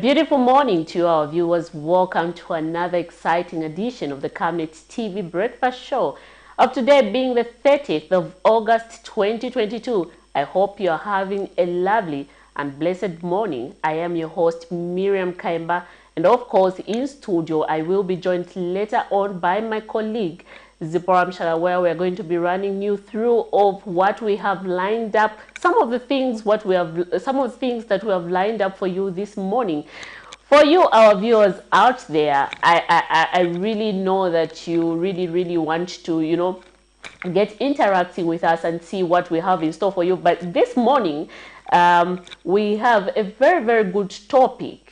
beautiful morning to our viewers. Welcome to another exciting edition of the Camnet TV Breakfast Show of today being the 30th of August 2022. I hope you are having a lovely and blessed morning. I am your host Miriam Kaimba, and of course in studio I will be joined later on by my colleague Zipporah Mshala, where we are going to be running you through of what we have lined up, some of the things that we have lined up for you this morning. For you, our viewers out there, I really know that you really want to, get interacting with us and see what we have in store for you. But this morning, we have a very good topic.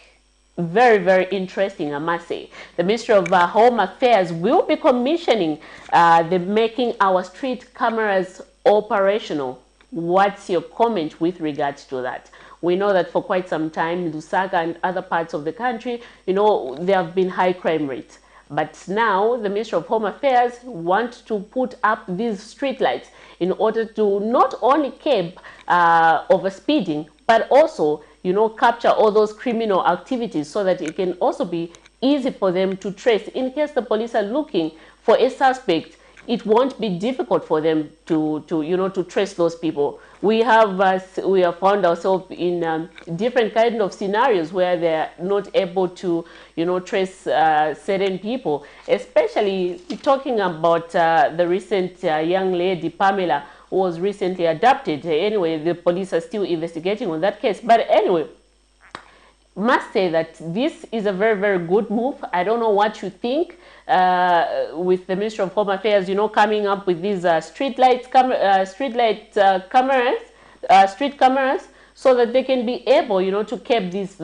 Very interesting, I must say. The Ministry of Home Affairs will be commissioning the making our street cameras operational. What's your comment with regards to that? We know that for quite some time, Lusaka and other parts of the country, there have been high crime rates. But now the Ministry of Home Affairs want to put up these street lights in order to not only curb overspeeding, but also capture all those criminal activities so that it can also be easy for them to trace. In case the police are looking for a suspect, it won't be difficult for them to trace those people. We have found ourselves in different kind of scenarios where they're not able to trace certain people, especially talking about the recent young lady Pamela, who was recently adopted. Anyway, the police are still investigating on that case. But anyway, must say that this is a very good move. I don't know what you think with the Ministry of Home Affairs, coming up with these street cameras, so that they can be able, to curb these,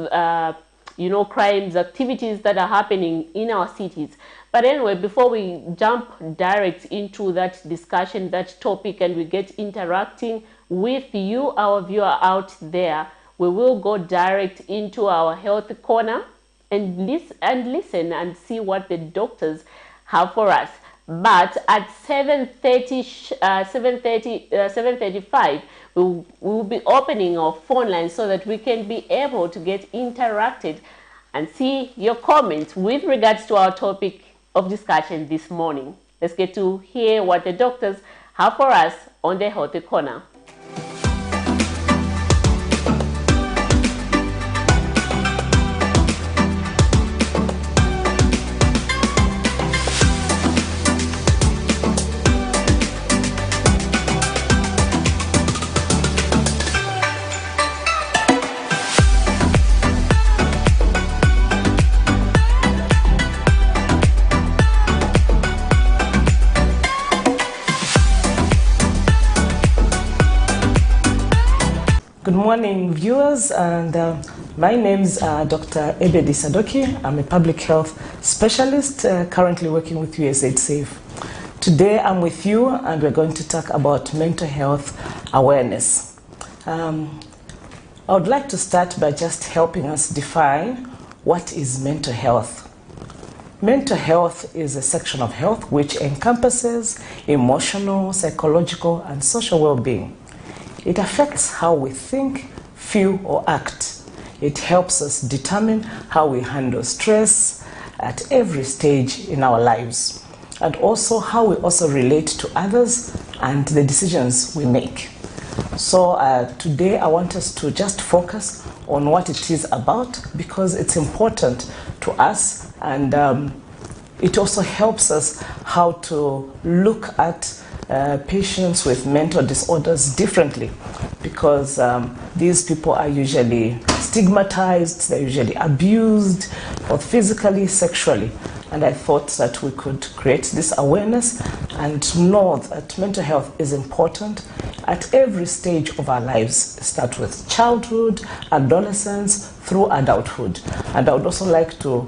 crimes, activities that are happening in our cities. But anyway, before we jump direct into that discussion, that topic, and we get interacting with you, our viewer out there, we will go direct into our health corner and listen and see what the doctors have for us. But at 7:35, we will be opening our phone line so that we can be able to get interacted and see your comments with regards to our topic of discussion this morning. Let's get to hear what the doctors have for us on the health corner. Good morning, viewers, and my name is Dr. Ebedi Sadoki. I'm a public health specialist currently working with USAID SAFE. Today I'm with you and we're going to talk about mental health awareness. I would like to start by just helping us define what is mental health. Mental health is a section of health which encompasses emotional, psychological, and social well-being. It affects how we think, feel, or act. It helps us determine how we handle stress at every stage in our lives, and also how we also relate to others and the decisions we make. So today I want us to just focus on what it is about, because it's important to us, and it also helps us how to look at patients with mental disorders differently, because these people are usually stigmatized, they're usually abused, both physically, sexually. And I thought that we could create this awareness and know that mental health is important at every stage of our lives. Start with childhood, adolescence, through adulthood. And I would also like to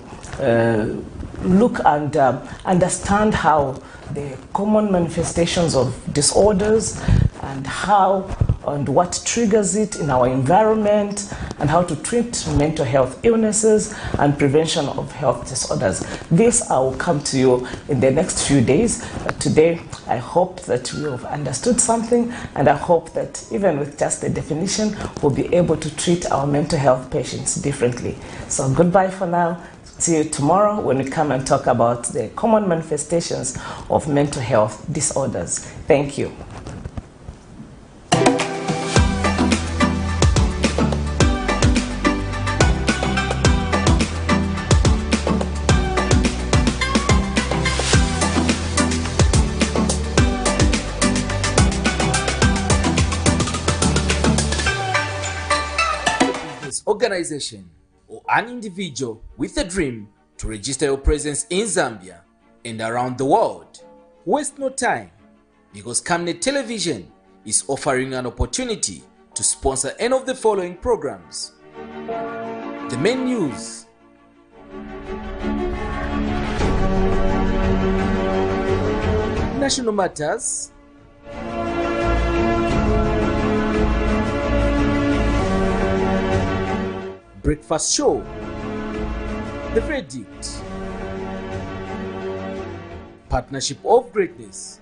look and understand how the common manifestations of disorders and how and what triggers it in our environment, and how to treat mental health illnesses and prevention of health disorders. This I will come to you in the next few days. But today, I hope that we have understood something, and I hope that even with just the definition, we'll be able to treat our mental health patients differently. So goodbye for now. See you tomorrow when we come and talk about the common manifestations of mental health disorders. Thank you. Organization or an individual with a dream to register your presence in Zambia and around the world. Waste no time, because Camnet Television is offering an opportunity to sponsor any of the following programs: the main news, national matters, breakfast show, the verdict, partnership of greatness,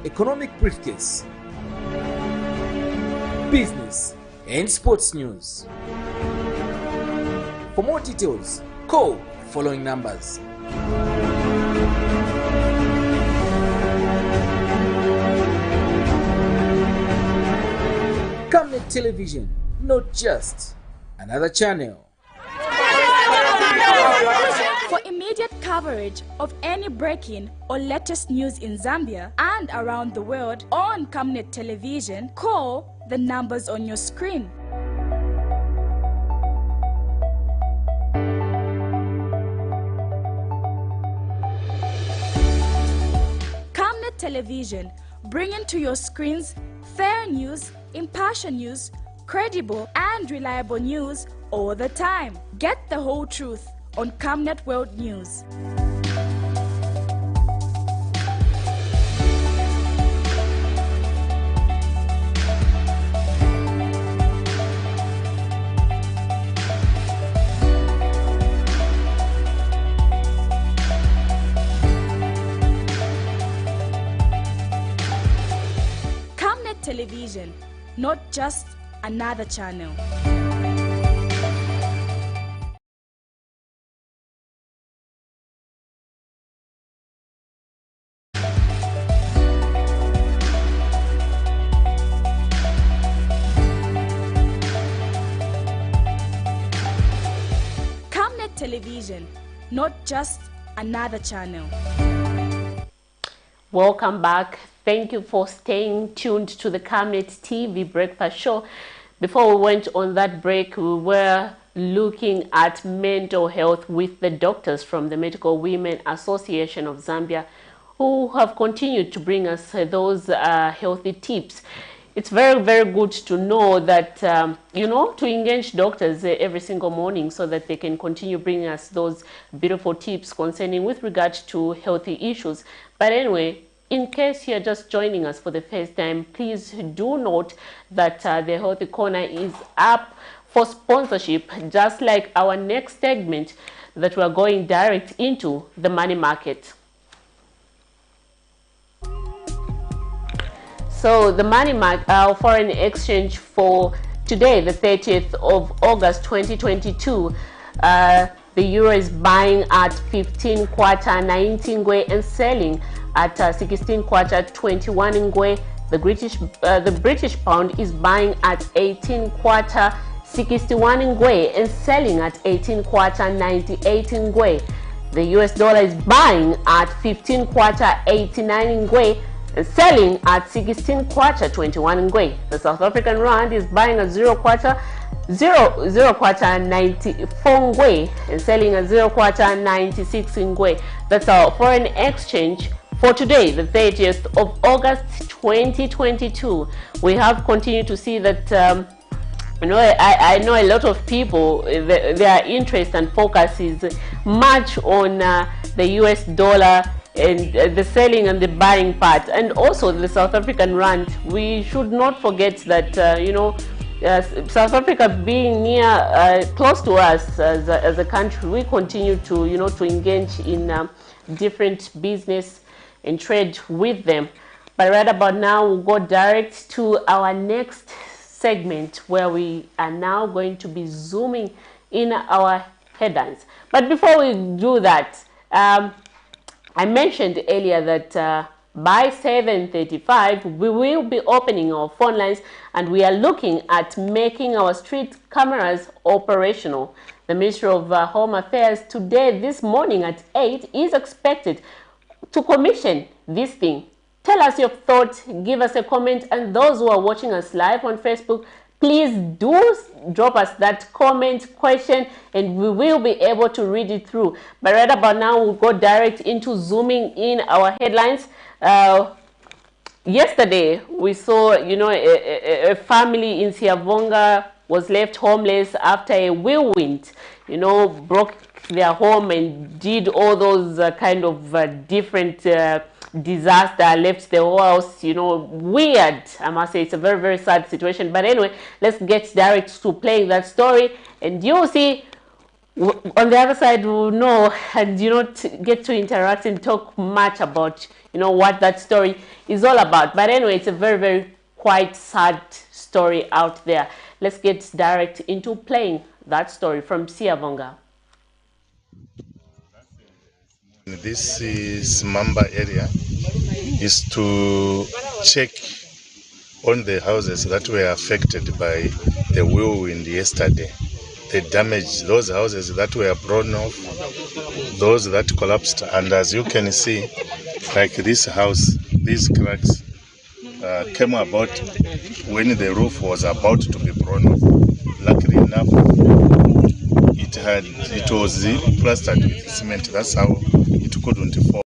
economic briefcase, business and sports news. For more details, call the following numbers. Camnet Television, not just another channel. For immediate coverage of any breaking or latest news in Zambia and around the world on Camnet Television, call the numbers on your screen. Camnet Television, bringing to your screens fair news, impartial news, credible and reliable news all the time. Get the whole truth on Camnet World News. Camnet Television, not just another channel. Camnet Television, not just another channel. Welcome back. Thank you for staying tuned to the Camnet TV Breakfast Show. Before we went on that break, we were looking at mental health with the doctors from the Medical Women Association of Zambia, who have continued to bring us those healthy tips. It's very, very good to know that, to engage doctors every single morning so that they can continue bringing us those beautiful tips concerning with regard to healthy issues. But anyway, in case you're just joining us for the first time, please do note that the Healthy Corner is up for sponsorship, just like our next segment that we're going direct into, the money market. So the money market, our foreign exchange for today, the 30th of August 2022, the euro is buying at 15 kwacha 19 ngwe and selling at 16 kwacha 21 ngwe. The British pound is buying at 18 kwacha 61 ngwe and selling at 18 kwacha 98 ngwe. The US dollar is buying at 15 kwacha 89 ngwe and selling at 16 kwacha 21 ngwe. The South African rand is buying at 0 kwacha 94 ngwe and selling at 0 kwacha 96 ngwe. That's our foreign exchange for today, the 30th of August 2022. We have continued to see that I know a lot of people, their interest and focus is much on the US dollar and the selling and the buying part, and also the South African rand. We should not forget that South Africa being near, close to us as a country, we continue to, to engage in different business and trade with them. But right about now, we'll go direct to our next segment where we are now going to be zooming in our headlines. But before we do that, I mentioned earlier that by 7:35 we will be opening our phone lines, and we are looking at making our street cameras operational. The Ministry of Home Affairs today, this morning at 8, is expected to commission this thing. Tell us your thoughts, give us a comment, and those who are watching us live on Facebook, please do drop us that comment, question, and we will be able to read it through. But right about now, we'll go direct into zooming in our headlines. Yesterday, we saw, a family in Siavonga was left homeless after a whirlwind, broke their home and did all those kind of different disaster, left the whole house, weird. I must say, it's a very, very sad situation. But anyway, let's get direct to playing that story, and you'll see on the other side we'll know, and get to interact and talk much about what that story is all about. But anyway, it's a very, very quite sad story out there. Let's get direct into playing that story from Siavonga. This is Mamba area, is to check on the houses that were affected by the whirlwind yesterday. The damage, those houses that were blown off, those that collapsed, and as you can see, like this house, these cracks came about when the roof was about to be blown off. Luckily enough, it was plastered with cement. That's how it couldn't fall.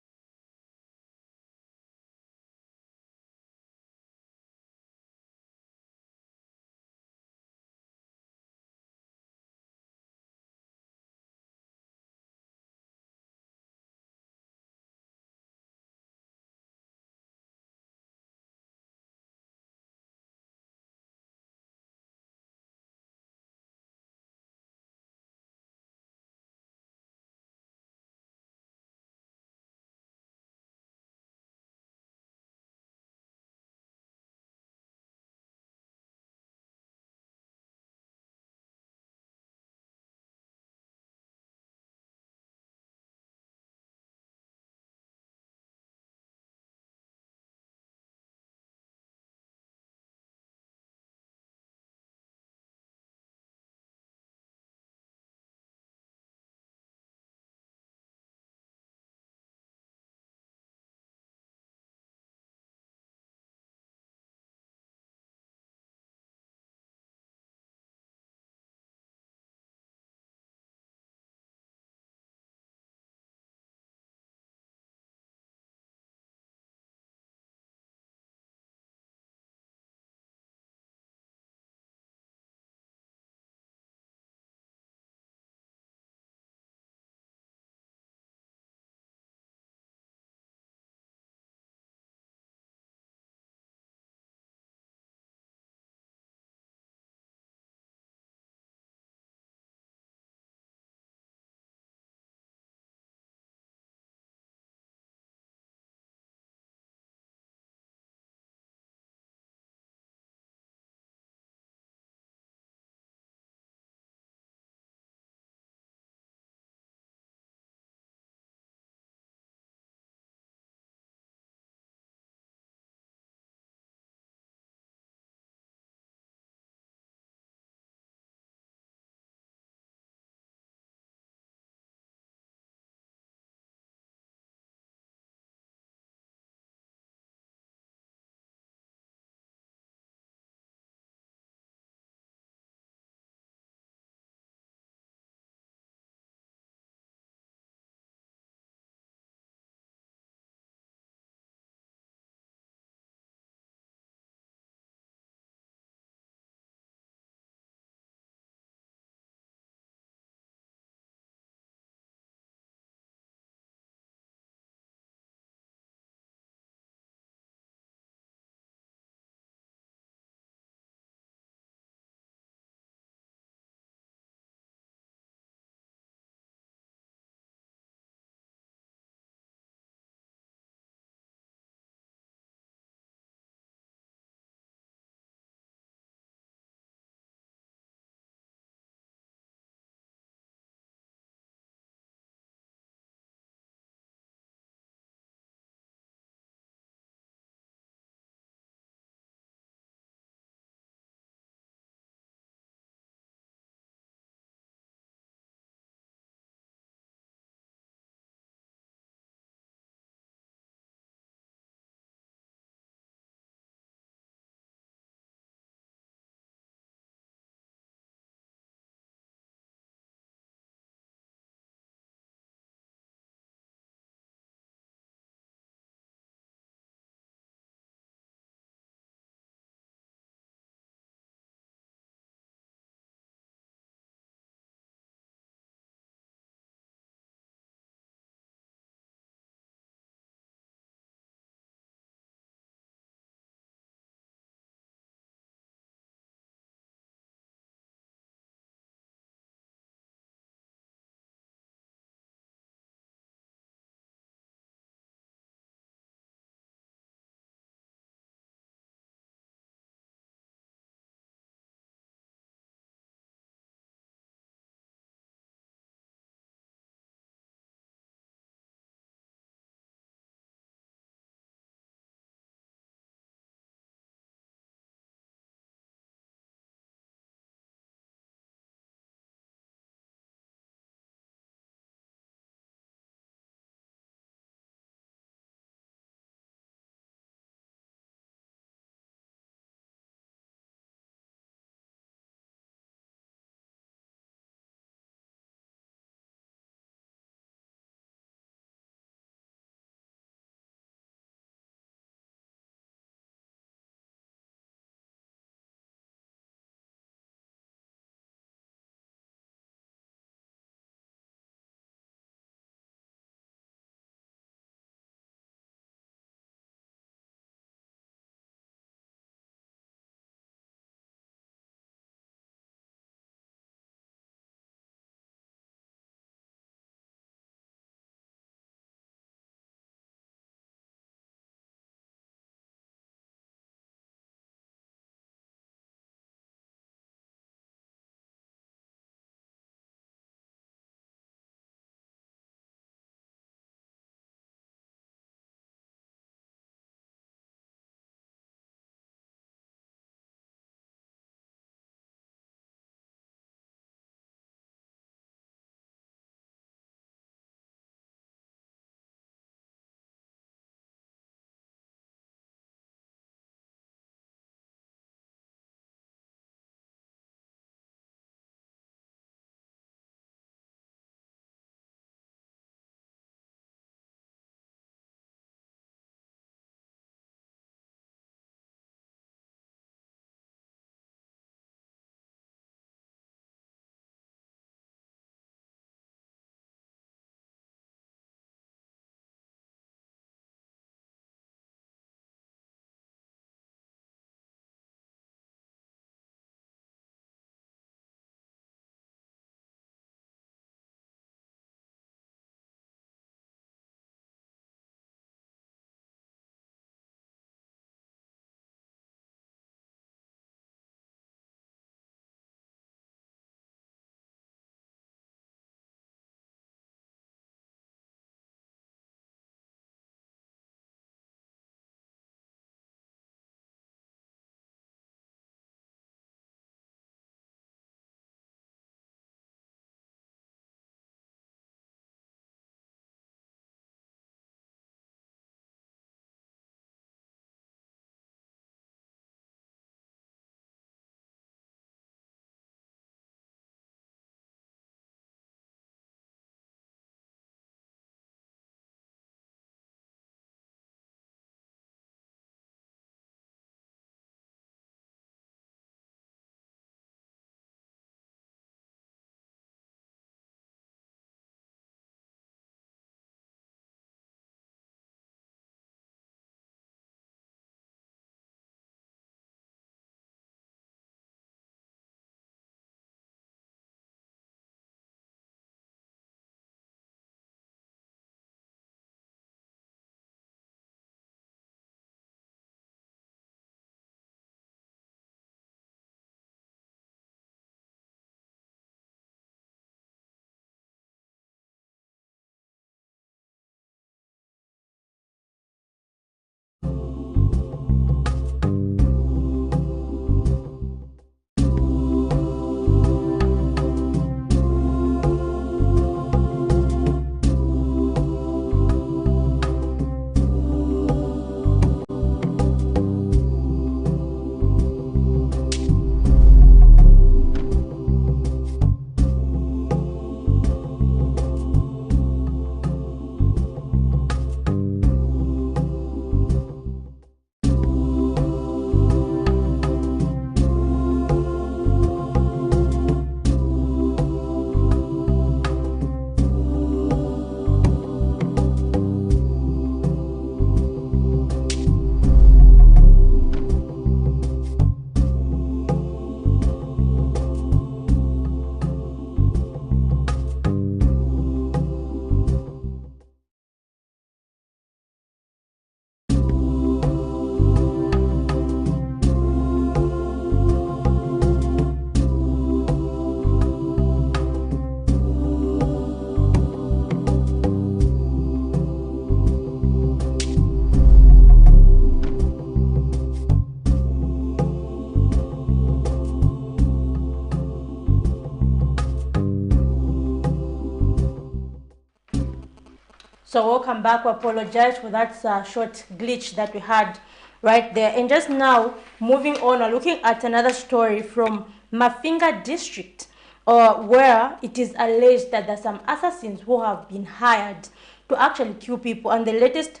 So welcome back. We apologize for that short glitch that we had right there. And just now, moving on, we're looking at another story from Mafinga district, where it is alleged that there are some assassins who have been hired to actually kill people. And the latest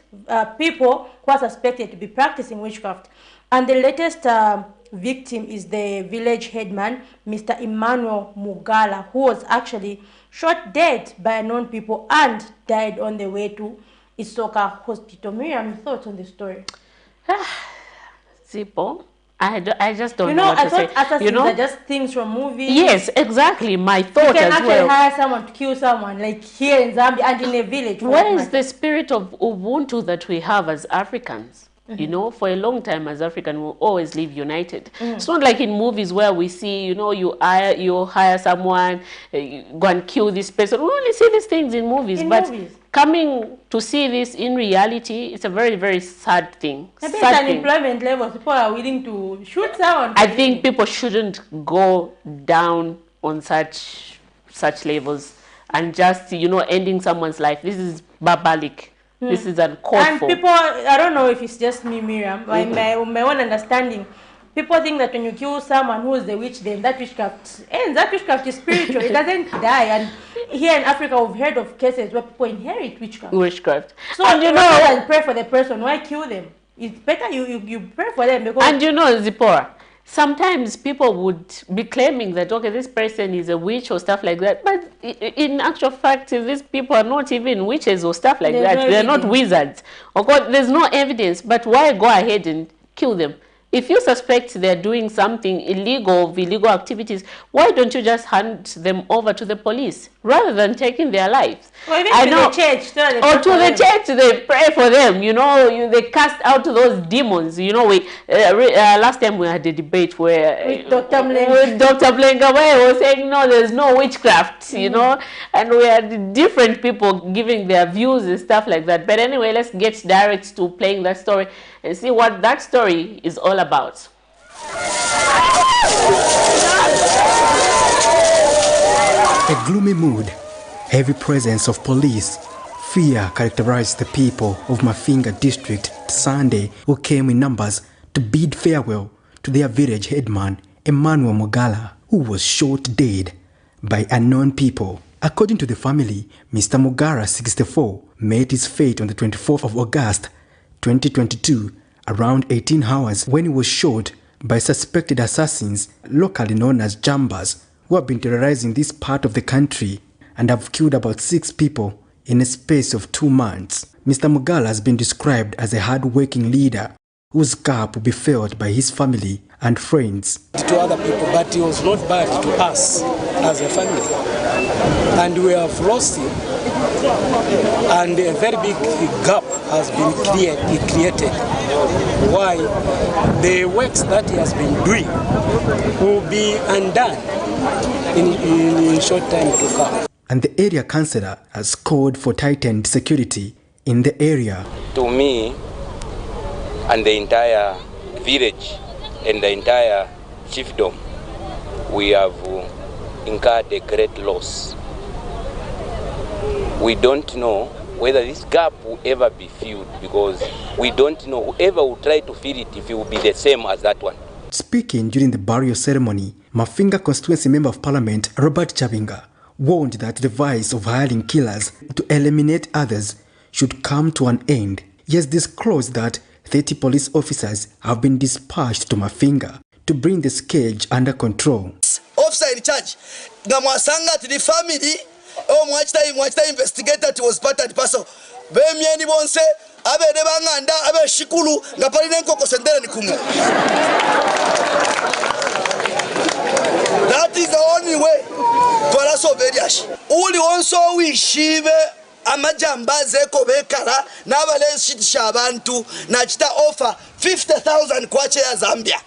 people who are suspected to be practicing witchcraft. And the latest victim is the village headman, Mr. Emmanuel Mugala, who was actually shot dead by known people and died on the way to Isoka Hospital. Miriam, thoughts on the story? Zippo, I just don't know. You know, I thought assassins are just things from movies. Yes, exactly. My thought as well. You can actually hire someone to kill someone, like here in Zambia and in a village. Where is the spirit of Ubuntu that we have as Africans? You know, for a long time as African, we'll always live united. It's not like in movies where we see, you know, you hire someone, you go and kill this person. We only see these things in movies. Coming to see this in reality, it's a very, very sad thing. Maybe it's an employment level. People are willing to shoot someone. I think people shouldn't go down on such levels and just, you know, ending someone's life. This is barbaric. This is uncalled for. And people, I don't know if it's just me, Miriam, but my own understanding, people think that when you kill someone who is the witch, then that witchcraft ends. That witchcraft is spiritual. It doesn't die. And here in Africa, we've heard of cases where people inherit witchcraft. So, and you know, rather than pray for the person, why kill them? It's better you pray for them. Because and you know, Zipporah, sometimes people would be claiming that, okay, this person is a witch or stuff like that. But in actual fact, these people are not even witches or stuff like that. They're not wizards. Of course, there's no evidence. But why go ahead and kill them? If you suspect they're doing something illegal, illegal activities, why don't you just hand them over to the police rather than taking their lives? Or even to the church. Or to the church, they pray for them. You know, they cast out those demons. You know, last time we had a debate where with Dr. Blenga, where he was saying, no, there's no witchcraft, you know, and we had different people giving their views and stuff like that. But anyway, let's get direct to playing that story and see what that story is all about. A gloomy mood, heavy presence of police, fear characterized the people of Mafinga district Sunday, who came in numbers to bid farewell to their village headman, Emmanuel Mugala, who was shot dead by unknown people. According to the family, Mr. Mugara, 64, met his fate on the 24th of August, 2022, around 18 hours when he was shot by suspected assassins, locally known as Jambas, who have been terrorizing this part of the country and have killed about 6 people in a space of 2 months. Mr. Mugala has been described as a hard-working leader whose gap will be filled by his family and friends. To other people, but he was not bad to us as a family. And we have lost him, and a very big gap has been created. Why? The works that he has been doing will be undone in short time to come. And the area councillor has called for tightened security in the area. To me and the entire village and the entire chiefdom, we have incurred a great loss. We don't know whether this gap will ever be filled, because we don't know whoever will try to fill it if it will be the same as that one. Speaking during the burial ceremony, Mafinga Constituency Member of Parliament Robert Chabinga warned that the vice of hiring killers to eliminate others should come to an end. He has disclosed that 30 police officers have been dispatched to Mafinga to bring the scourge under control. Officer in charge, Gamwasanga to the family, mwachita investigator was part and parcel. Bemieni bonse, abe debanganda, abe shikulu, ngapali nenkoko sendele ni kumu. That is the only way for us of Veriash. Uli onso wishive amajambaze kobekara nabale shitisha abantu na chita offer 50,000 kwache ya Zambia.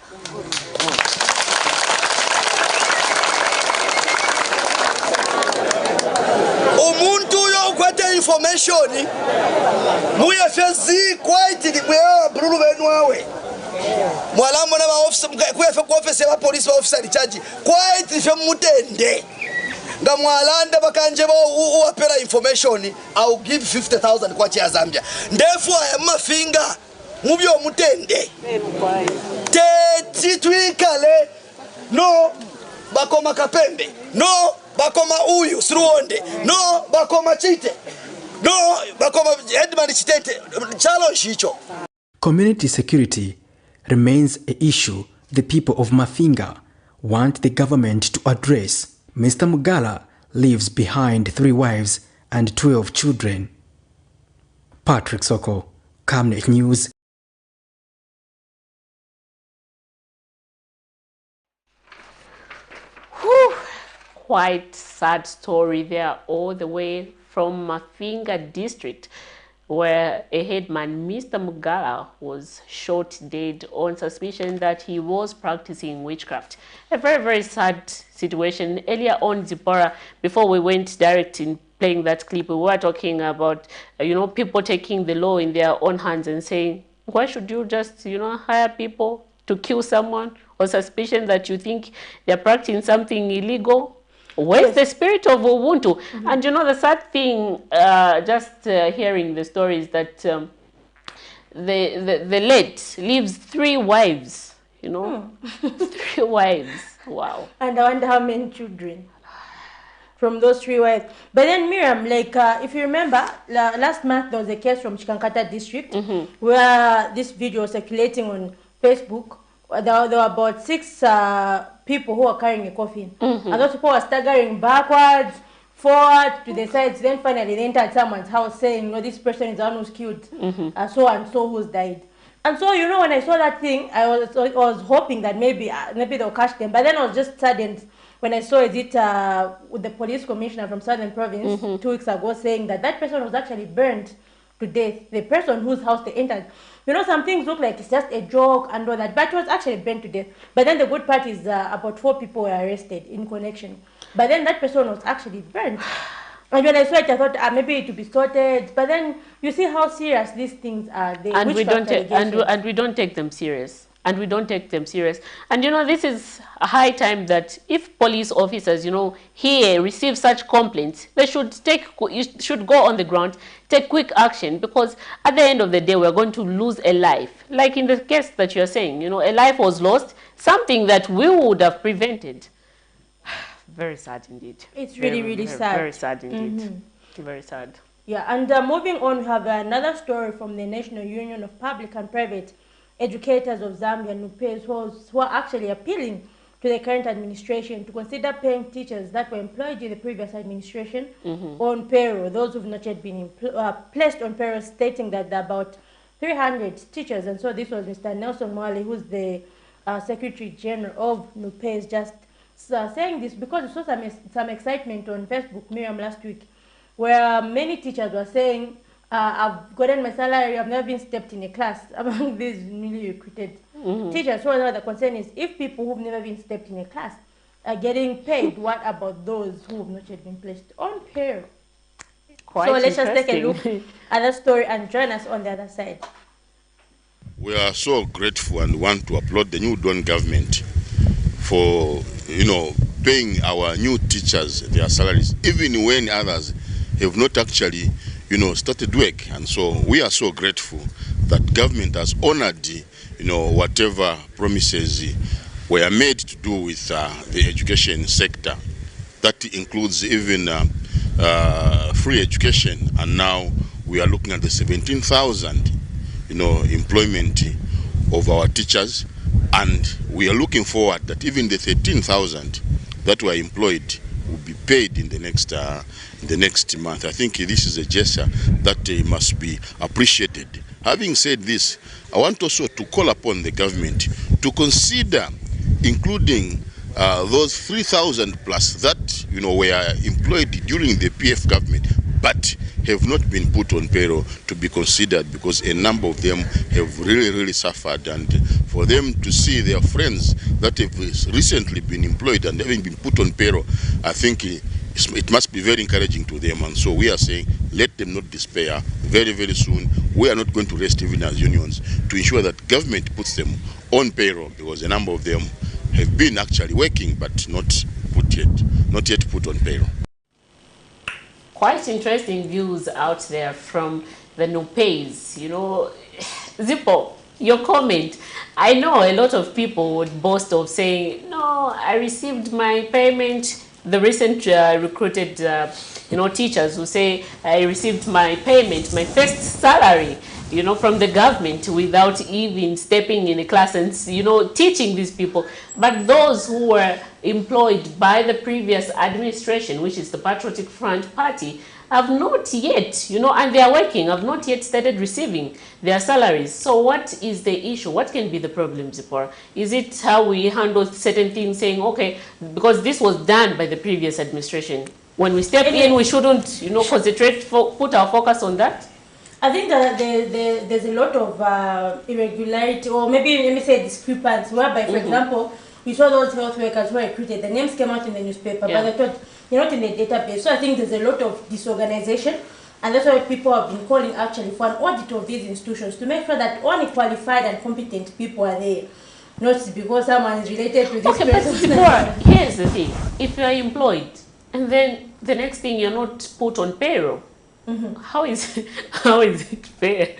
Umuntu yo kwete information muye fezi quite the way brulu benwawe mwalamu na officer kuye fe officer wa police officer in charge quite fe mutende nga mwalanda bakanje bo uwapera information I'll give 50,000 kwa chia Zambia ndefu aya mafinga mubyo mutende twikale no bakoma kapembe no bakoma uyu Sruonde no bakoma chite no bakoma Edmund Chitete challenge hicho. Community security remains an issue the people of Mafinga want the government to address. Mr. Mugala leaves behind 3 wives and 12 children. Patrick Soko, Camnet News. Whew. Quite sad story there, all the way from Mafinga district, where a headman, Mr. Mugala, was shot dead on suspicion that he was practicing witchcraft. A very, very sad situation. Earlier on, Zipporah, before we went direct in playing that clip, we were talking about, people taking the law in their own hands and saying, why should you just, hire people to kill someone on suspicion that you think they're practicing something illegal? Where's the spirit of Ubuntu? And the sad thing, hearing the story is that the late leaves 3 wives, 3 wives. Wow. And I wonder how many children from those 3 wives. But then Miriam, if you remember, last month there was a case from Chikankata district where this video was circulating on Facebook. There were about 6 people who were carrying a coffin. And those people were staggering backwards, forward, to the sides. Then finally they entered someone's house saying, this person is the one who's killed, so and so who's died. And so, when I saw that thing, I was hoping that maybe they'll catch them. But then I was just saddened when I saw it with the police commissioner from Southern Province 2 weeks ago saying that person was actually burned to death. The person whose house they entered. Some things look like it's just a joke and all that, but it was actually burned to death. But then the good part is about 4 people were arrested in connection. But then that person was actually burned. And when I saw it, I thought maybe it would be sorted. But then you see how serious these things are. And we don't take them serious. And we don't take them serious. And this is a high time that if police officers, here receive such complaints, they should go on the ground, take quick action, because at the end of the day, we're going to lose a life. Like in the case that you're saying, a life was lost, something that we would have prevented. Very sad indeed. It's really sad. Very sad indeed. Very sad. Yeah, and moving on, we have another story from the National Union of Public and Private Educators of Zambia, NUPES, who are actually appealing to the current administration to consider paying teachers that were employed in the previous administration on payroll, those who've not yet been placed on payroll, stating that there are about 300 teachers. And so this was Mr. Nelson Mwale, who's the Secretary General of NUPES, just saying this because we saw some excitement on Facebook, Miriam, last week, where many teachers were saying, I've gotten my salary, I've never been stepped in a class among these newly recruited teachers. So now the concern is, if people who've never been stepped in a class are getting paid, what about those who have not yet been placed on payroll? So let's just take a look at that story and join us on the other side. We are so grateful and want to applaud the new Dawn government for, paying our new teachers their salaries, even when others have not actually started work. And so we are so grateful that government has honored, whatever promises were made to do with the education sector. That includes even free education. And now we are looking at the 17,000, employment of our teachers. And we are looking forward that even the 13,000 that were employed will be paid in the next month. I think this is a gesture that must be appreciated. Having said this, I want also to call upon the government to consider including those 3,000 plus that were employed during the PF government but have not been put on payroll to be considered, because a number of them have really suffered, and for them to see their friends that have recently been employed and having been put on payroll, I think it must be very encouraging to them. And so we are saying, let them not despair. Very soon we are not going to rest even as unions to ensure that government puts them on payroll, because a number of them have been actually working but not put on payroll. Quite interesting views out there from the no-pays. You know, Zippo, your comment. I know a lot of people would boast of saying, no, I received my payment. The recent recruited, teachers who say, I received my payment, my first salary, from the government without even stepping in a class and, teaching these people. But those who were employed by the previous administration, which is the Patriotic Front Party, have not yet, and they are working, have not yet started receiving their salaries. So what is the issue? What can be the problem, Zipporah? Is it how we handle certain things, saying, okay, because this was done by the previous administration, when we step in, we shouldn't, concentrate, put our focus on that? I think that there's a lot of irregularity, or maybe let me say discrepancy, whereby, for example, we saw those health workers who were recruited, the names came out in the newspaper, but they thought you're not in the database. So I think there's a lot of disorganization, and that's why people have been calling actually for an audit of these institutions to make sure that only qualified and competent people are there, not because someone is related to this person. But here's the thing: if you are employed, and then the next thing you're not put on payroll, how is it fair?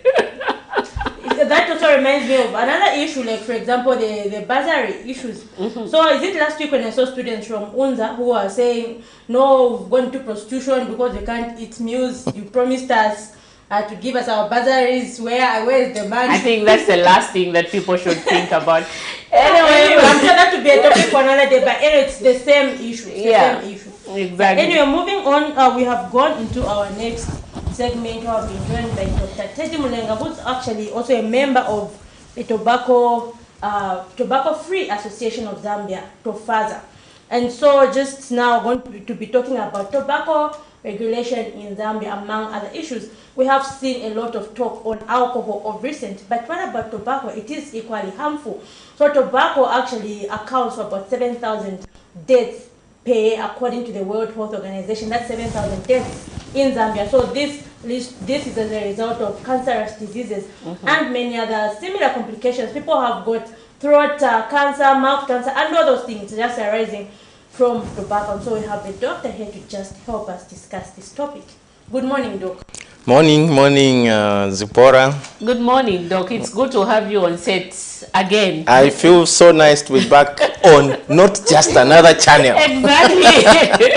That also reminds me of another issue, like for example the bursary issues. So is it last week when I saw students from UNZA who are saying, no, we've gone to prostitution because we can't eat meals, you promised us to give us our bursaries, where is the money? I think that's the last thing that people should think about. Anyway, I'm sure that to be a topic for another day, but anyway, it's the same issue. Exactly. Anyway, moving on, we have gone into our next segment where I've been joined by Dr. Teddy Mulenga, who's actually also a member of the Tobacco Free Association of Zambia, TOFAZA. And so just now going to be talking about tobacco regulation in Zambia, among other issues. We have seen a lot of talk on alcohol of recent, but what about tobacco? It is equally harmful. So tobacco actually accounts for about 7,000 deaths per year, according to the World Health Organization. That's 7,000 deaths in Zambia. So this is as a result of cancerous diseases and many other similar complications. People have got throat cancer, mouth cancer, and all those things just arising from tobacco. So we have the doctor here to just help us discuss this topic. Good morning, Doc. Morning, Zipporah. Good morning, Doc. It's good to have you on set again. I feel so nice to be back on not just another channel. Exactly.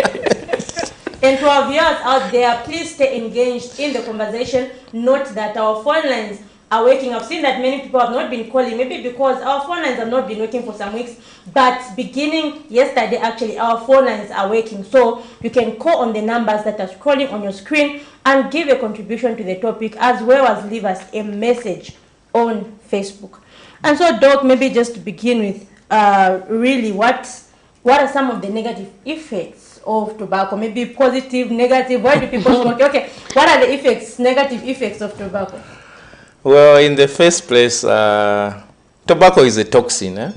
And to our viewers out there, please stay engaged in the conversation. Note that our phone lines are working. I've seen that many people have not been calling, maybe because our phone lines have not been working for some weeks, but beginning yesterday, actually, our phone lines are working. So you can call on the numbers that are scrolling on your screen and give a contribution to the topic, as well as leave us a message on Facebook. And so, Doc, maybe just to begin with, really, what are some of the negative effects of tobacco? Maybe positive, negative. Why do people smoke? Okay, what are the negative effects of tobacco? Well, in the first place, tobacco is a toxin.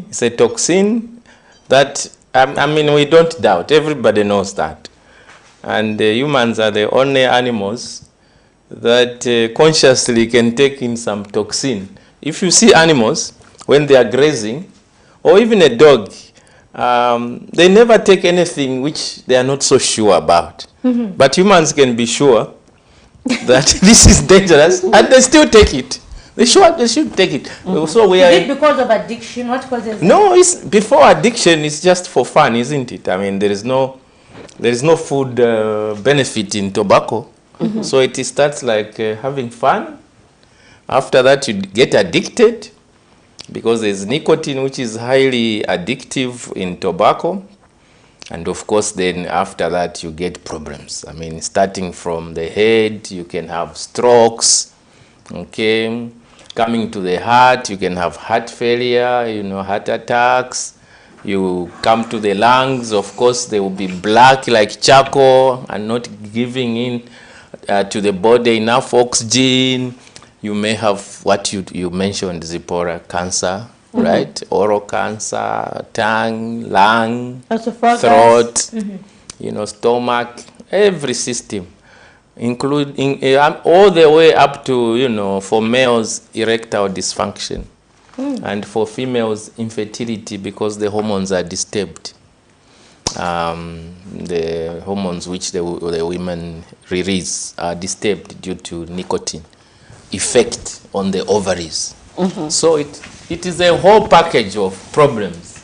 It's a toxin that, I mean, we don't doubt. Everybody knows that. And humans are the only animals that consciously can take in some toxin. If you see animals, when they are grazing, or even a dog, they never take anything which they are not so sure about. But humans can be sure that this is dangerous, and they still take it. They should take it. So we are. Is it because of addiction? What causes? No, it's before addiction. It's just for fun, isn't it? I mean, there is no food benefit in tobacco. So it starts like having fun. After that, you get addicted because there's nicotine, which is highly addictive in tobacco. And of course, then after that, you get problems. I mean, starting from the head, you can have strokes, okay? Coming to the heart, you can have heart failure, heart attacks. You come to the lungs, of course, they will be black like charcoal and not giving in to the body enough oxygen. You may have what you mentioned, Zipporah, cancer. Right, oral cancer, tongue, lung, throat, stomach, every system, including all the way up to, for males, erectile dysfunction, and for females, infertility because the hormones are disturbed. the hormones which the women release are disturbed due to nicotine effect on the ovaries. So it is a whole package of problems.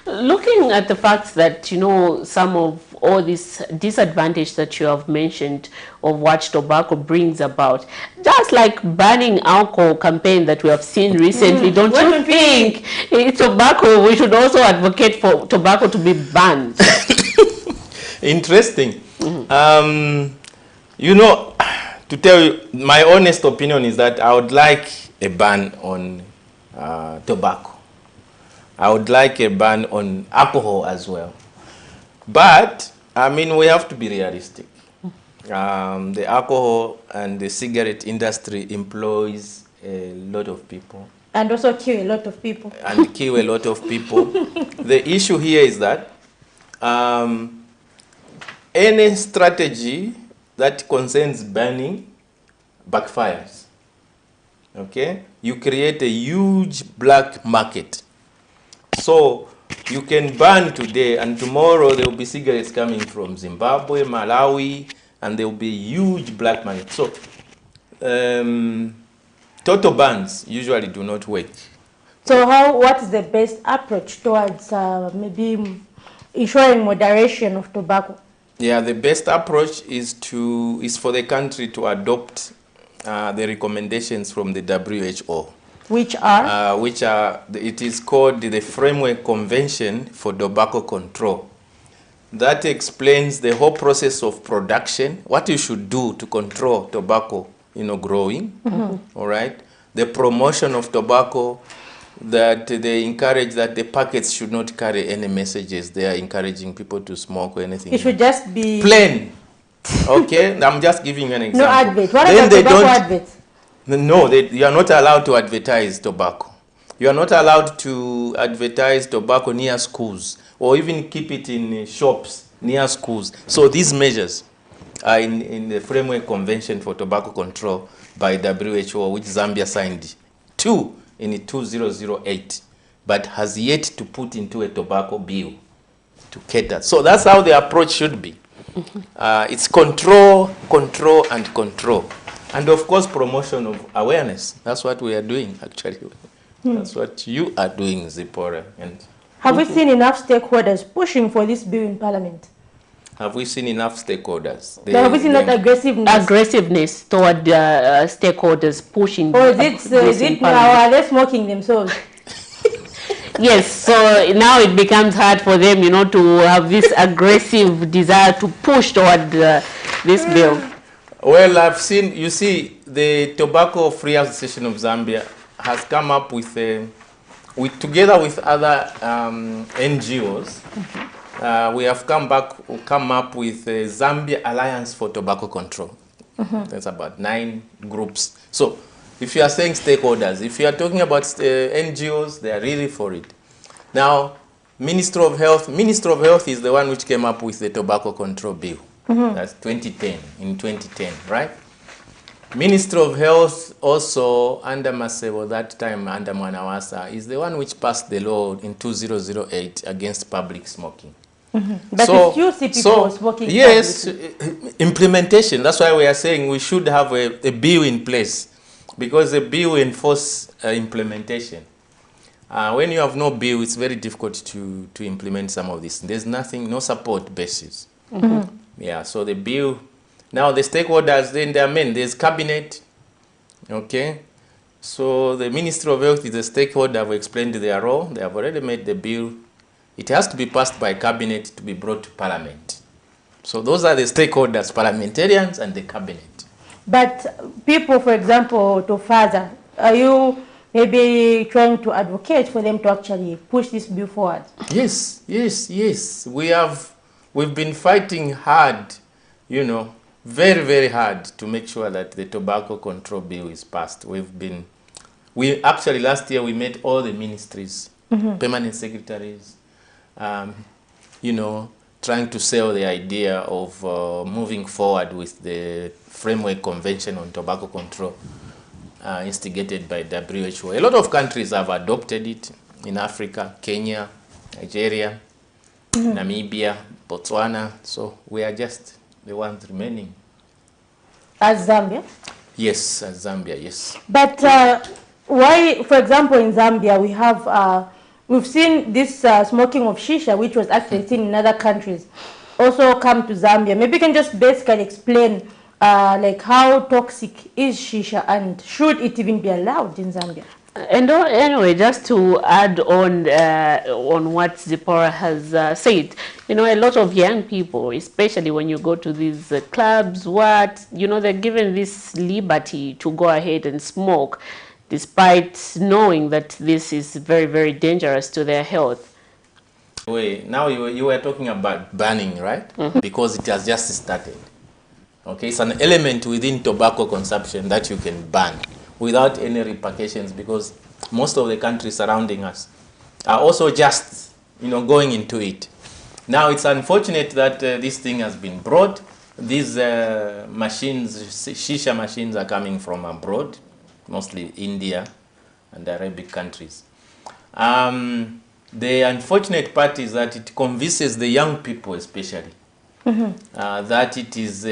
Looking at the fact that, you know, some of all this disadvantage that you have mentioned of what tobacco brings about, just like banning alcohol campaign that we have seen recently, don't you think tobacco, we should also advocate for tobacco to be banned? Interesting. You know, to tell you, my honest opinion is that I would like a ban on tobacco. I would like a ban on alcohol as well. But, I mean, we have to be realistic. The alcohol and the cigarette industry employs a lot of people. And also kill a lot of people. And kill a lot of people. The issue here is that any strategy that concerns banning backfires. Okay? You create a huge black market. So you can ban today, and tomorrow there will be cigarettes coming from Zimbabwe, Malawi, and there will be huge black market. So total bans usually do not work. So what is the best approach towards maybe ensuring moderation of tobacco? Yeah, the best approach is for the country to adopt the recommendations from the WHO. Which are? It is called the Framework Convention for Tobacco Control. That explains the whole process of production, what you should do to control tobacco, growing, all right? The promotion of tobacco, that they encourage that the packets should not carry any messages. They are encouraging people to smoke or anything. It should just be plain. Okay, I'm just giving you an example. No advert. What about tobacco advert? No, you are not allowed to advertise tobacco. You are not allowed to advertise tobacco near schools or even keep it in shops near schools. So these measures are in the Framework Convention for Tobacco Control by WHO, which Zambia signed in 2008, but has yet to put into a tobacco bill to cater. So that's how the approach should be. It's control, control, and control. And of course, promotion of awareness. That's what we are doing, actually. That's what you are doing, Zipporah. And have we seen enough stakeholders pushing for this bill in Parliament? Have we seen enough stakeholders? Have we seen that aggressiveness toward stakeholders pushing? Or is it now, are they smoking themselves? Yes, so now it becomes hard for them, to have this aggressive desire to push toward this bill. Well, I've seen, you see, the Tobacco Free Association of Zambia has come up with, together with other NGOs, we have come up with a Zambia Alliance for Tobacco Control. That's about 9 groups. So, if you are saying stakeholders, if you are talking about NGOs, they are really for it. Now, Minister of Health is the one which came up with the Tobacco Control Bill. That's 2010, right? Minister of Health also, under Masebo, that time under Mwanawasa, is the one which passed the law in 2008 against public smoking. But so, you see people smoking. Yes, implementation. That's why we are saying we should have a bill in place, because the bill enforces implementation. When you have no bill, it's very difficult to implement some of this. There's no support basis. Yeah, so the bill, now the stakeholders, then there are there's cabinet, okay? So the Ministry of Health is a stakeholder. I've explained their role. They have already made the bill. It has to be passed by cabinet to be brought to parliament. So those are the stakeholders, parliamentarians and the cabinet. But people, for example, to father, are you maybe trying to advocate for them to actually push this bill forward? Yes. We've been fighting hard, very, very hard to make sure that the tobacco control bill is passed. We actually last year we met all the ministries, permanent secretaries, trying to sell the idea of moving forward with the Framework Convention on Tobacco Control instigated by WHO. A lot of countries have adopted it in Africa, Kenya, Nigeria. Namibia, Botswana. So we are just the ones remaining. As Zambia? Yes, as Zambia, yes. But why, for example, in Zambia, we have, we've seen this smoking of shisha, which was actually seen in other countries, also come to Zambia. Maybe you can just basically explain like how toxic is shisha and should it even be allowed in Zambia? And anyway, just to add on what Zipporah has said, you know, a lot of young people, especially when you go to these clubs, they're given this liberty to go ahead and smoke, despite knowing that this is very, very dangerous to their health. Wait, now you were talking about banning, right? Because it has just started. Okay, it's an element within tobacco consumption that you can ban without any repercussions, because most of the countries surrounding us are also just, going into it. Now, it's unfortunate that this thing has been brought. These machines, shisha machines, are coming from abroad, mostly India and Arabic countries. The unfortunate part is that it convinces the young people especially that it is,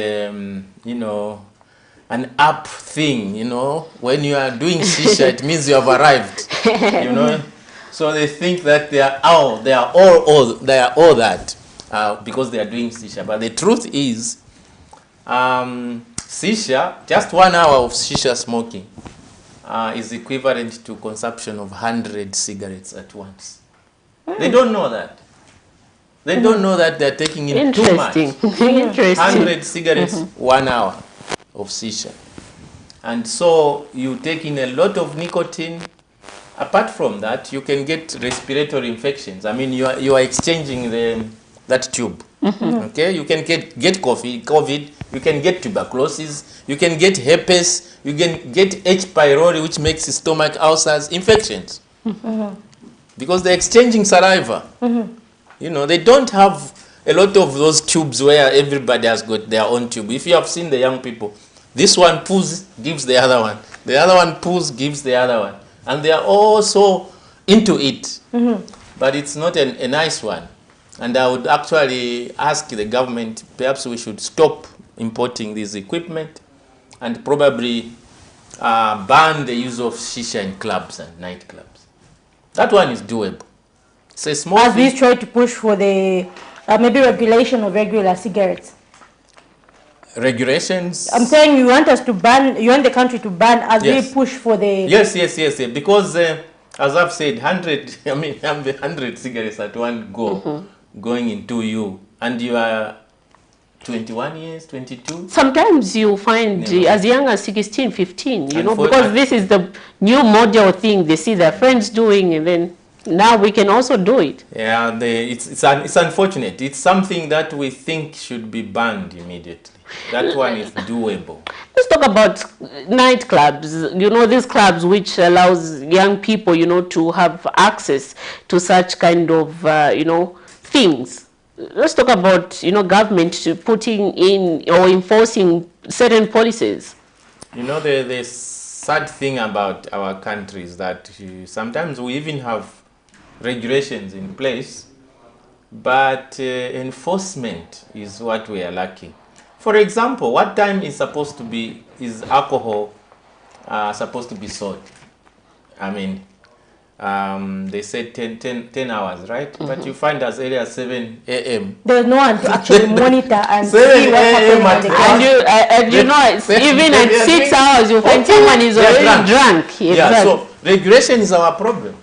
an up thing, when you are doing shisha, it means you have arrived, So they think that they are all that because they are doing shisha. But the truth is, shisha, just 1 hour of shisha smoking is equivalent to consumption of 100 cigarettes at once. They don't know that. They don't know that they're taking in too much. Interesting. 100 cigarettes, 1 hour of shisha. And so you take in a lot of nicotine. Apart from that, you can get respiratory infections. I mean, you are exchanging that tube. Okay, you can get COVID, you can get tuberculosis, you can get herpes, you can get H. pylori, which makes stomach ulcers, infections. Because they're exchanging saliva. They don't have a lot of those tubes where everybody has got their own tube. If you have seen the young people, this one pulls, gives the other one. The other one pulls, gives the other one. And they are all so into it. But it's not a nice one. And I would actually ask the government, perhaps we should stop importing this equipment and probably ban the use of shisha in clubs and nightclubs. That one is doable. It's a small As we try to push for the maybe regulation of regular cigarettes. Regulations? I'm saying you want us to ban, you want the country to ban as we push for the... Yes. Because as I've said, 100 cigarettes at one go, going into you, and you are 21 years, 22? Sometimes you find as young as 16, 15, because this is the new model thing they see their friends doing, and then now we can also do it. Yeah, it's unfortunate. It's something that we think should be banned immediately. That one is doable. Let's talk about nightclubs. These clubs which allows young people, to have access to such kind of, things. Let's talk about, government putting in or enforcing certain policies. The sad thing about our country is that sometimes we even have regulations in place, but enforcement is what we are lacking. For example, what time is alcohol supposed to be sold? I mean, they said 10 hours, right? But you find as early as 7 a.m. There's no one to actually monitor and see what's happening. And even at 6 hours, you find someone is already drunk. Yeah, so regulation is our problem.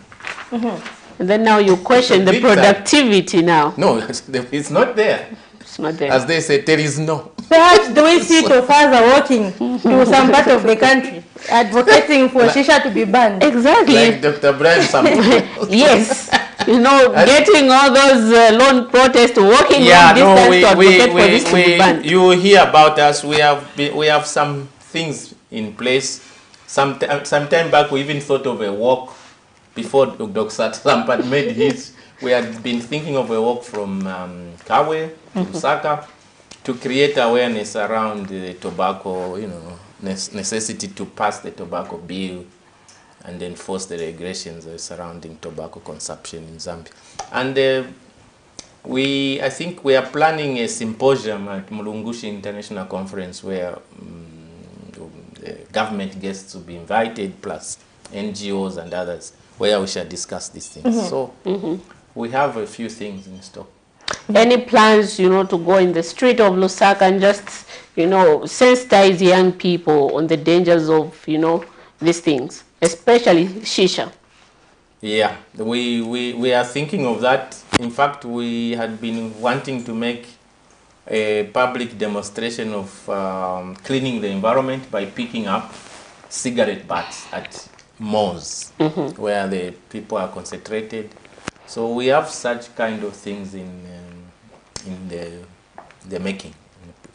And then now you question the productivity now. No, it's not there. It's not there. As they say, there is no. Perhaps the way Sito are walking to some part of the country, advocating for shisha to be banned. Exactly. Like Dr. Brian Yes. Getting all those lone protests, walking long distance to advocate for this to be banned. You hear about us. We have some things in place. Some time back, we even thought of a walk before Dr. Satrampad made his. We had been thinking of a walk from Kawe to Lusaka to create awareness around the tobacco, necessity to pass the tobacco bill and enforce the regulations surrounding tobacco consumption in Zambia. And I think we are planning a symposium at Mulungushi International Conference where the government gets to be invited, plus NGOs and others, where we shall discuss these things. So we have a few things in stock. Any plans, you know, to go in the street of Lusaka and just, you know, sensitize young people on the dangers of, you know, these things, especially shisha? Yeah, we are thinking of that. In fact, we had been wanting to make a public demonstration of cleaning the environment by picking up cigarette butts at malls where the people are concentrated. So we have such kind of things in the making,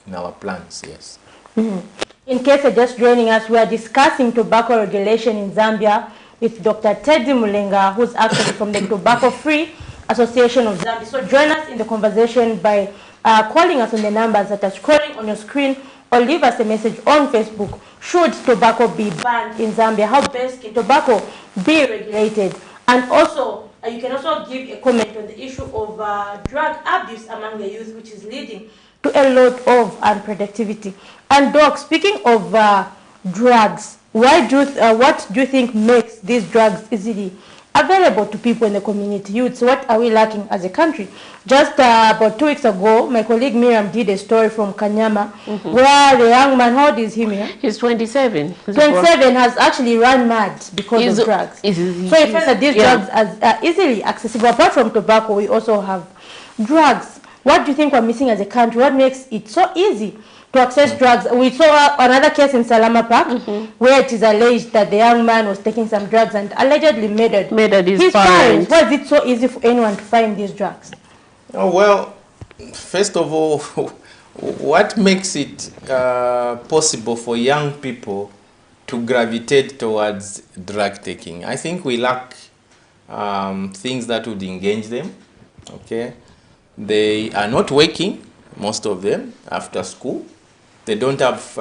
in our plans, yes. In case you're just joining us, we are discussing tobacco regulation in Zambia with Dr. Teddy Mulenga, who's actually from the Tobacco Free Association of Zambia. So join us in the conversation by calling us on the numbers that are scrolling on your screen, or leave us a message on Facebook. Should tobacco be banned in Zambia? How best can tobacco be regulated? And also, you can also give a comment on the issue of drug abuse among the youth, which is leading to a lot of unproductivity. And Doc, speaking of drugs, what do you think makes these drugs easily available to people in the community? Youths, what are we lacking as a country? Just about 2 weeks ago, my colleague Miriam did a story from Kanyama, where the young man, how old is he, Miriam? He's 27. 27 has actually run mad because of drugs. So you find that these drugs are easily accessible. Apart from tobacco, we also have drugs. What do you think we're missing as a country? What makes it so easy to access drugs? We saw another case in Salama Park where it is alleged that the young man was taking some drugs and allegedly murdered his parents. Why is it so easy for anyone to find these drugs? Oh, well, first of all, what makes it possible for young people to gravitate towards drug taking? I think we lack things that would engage them, okay? They are not working, most of them, after school. They don't have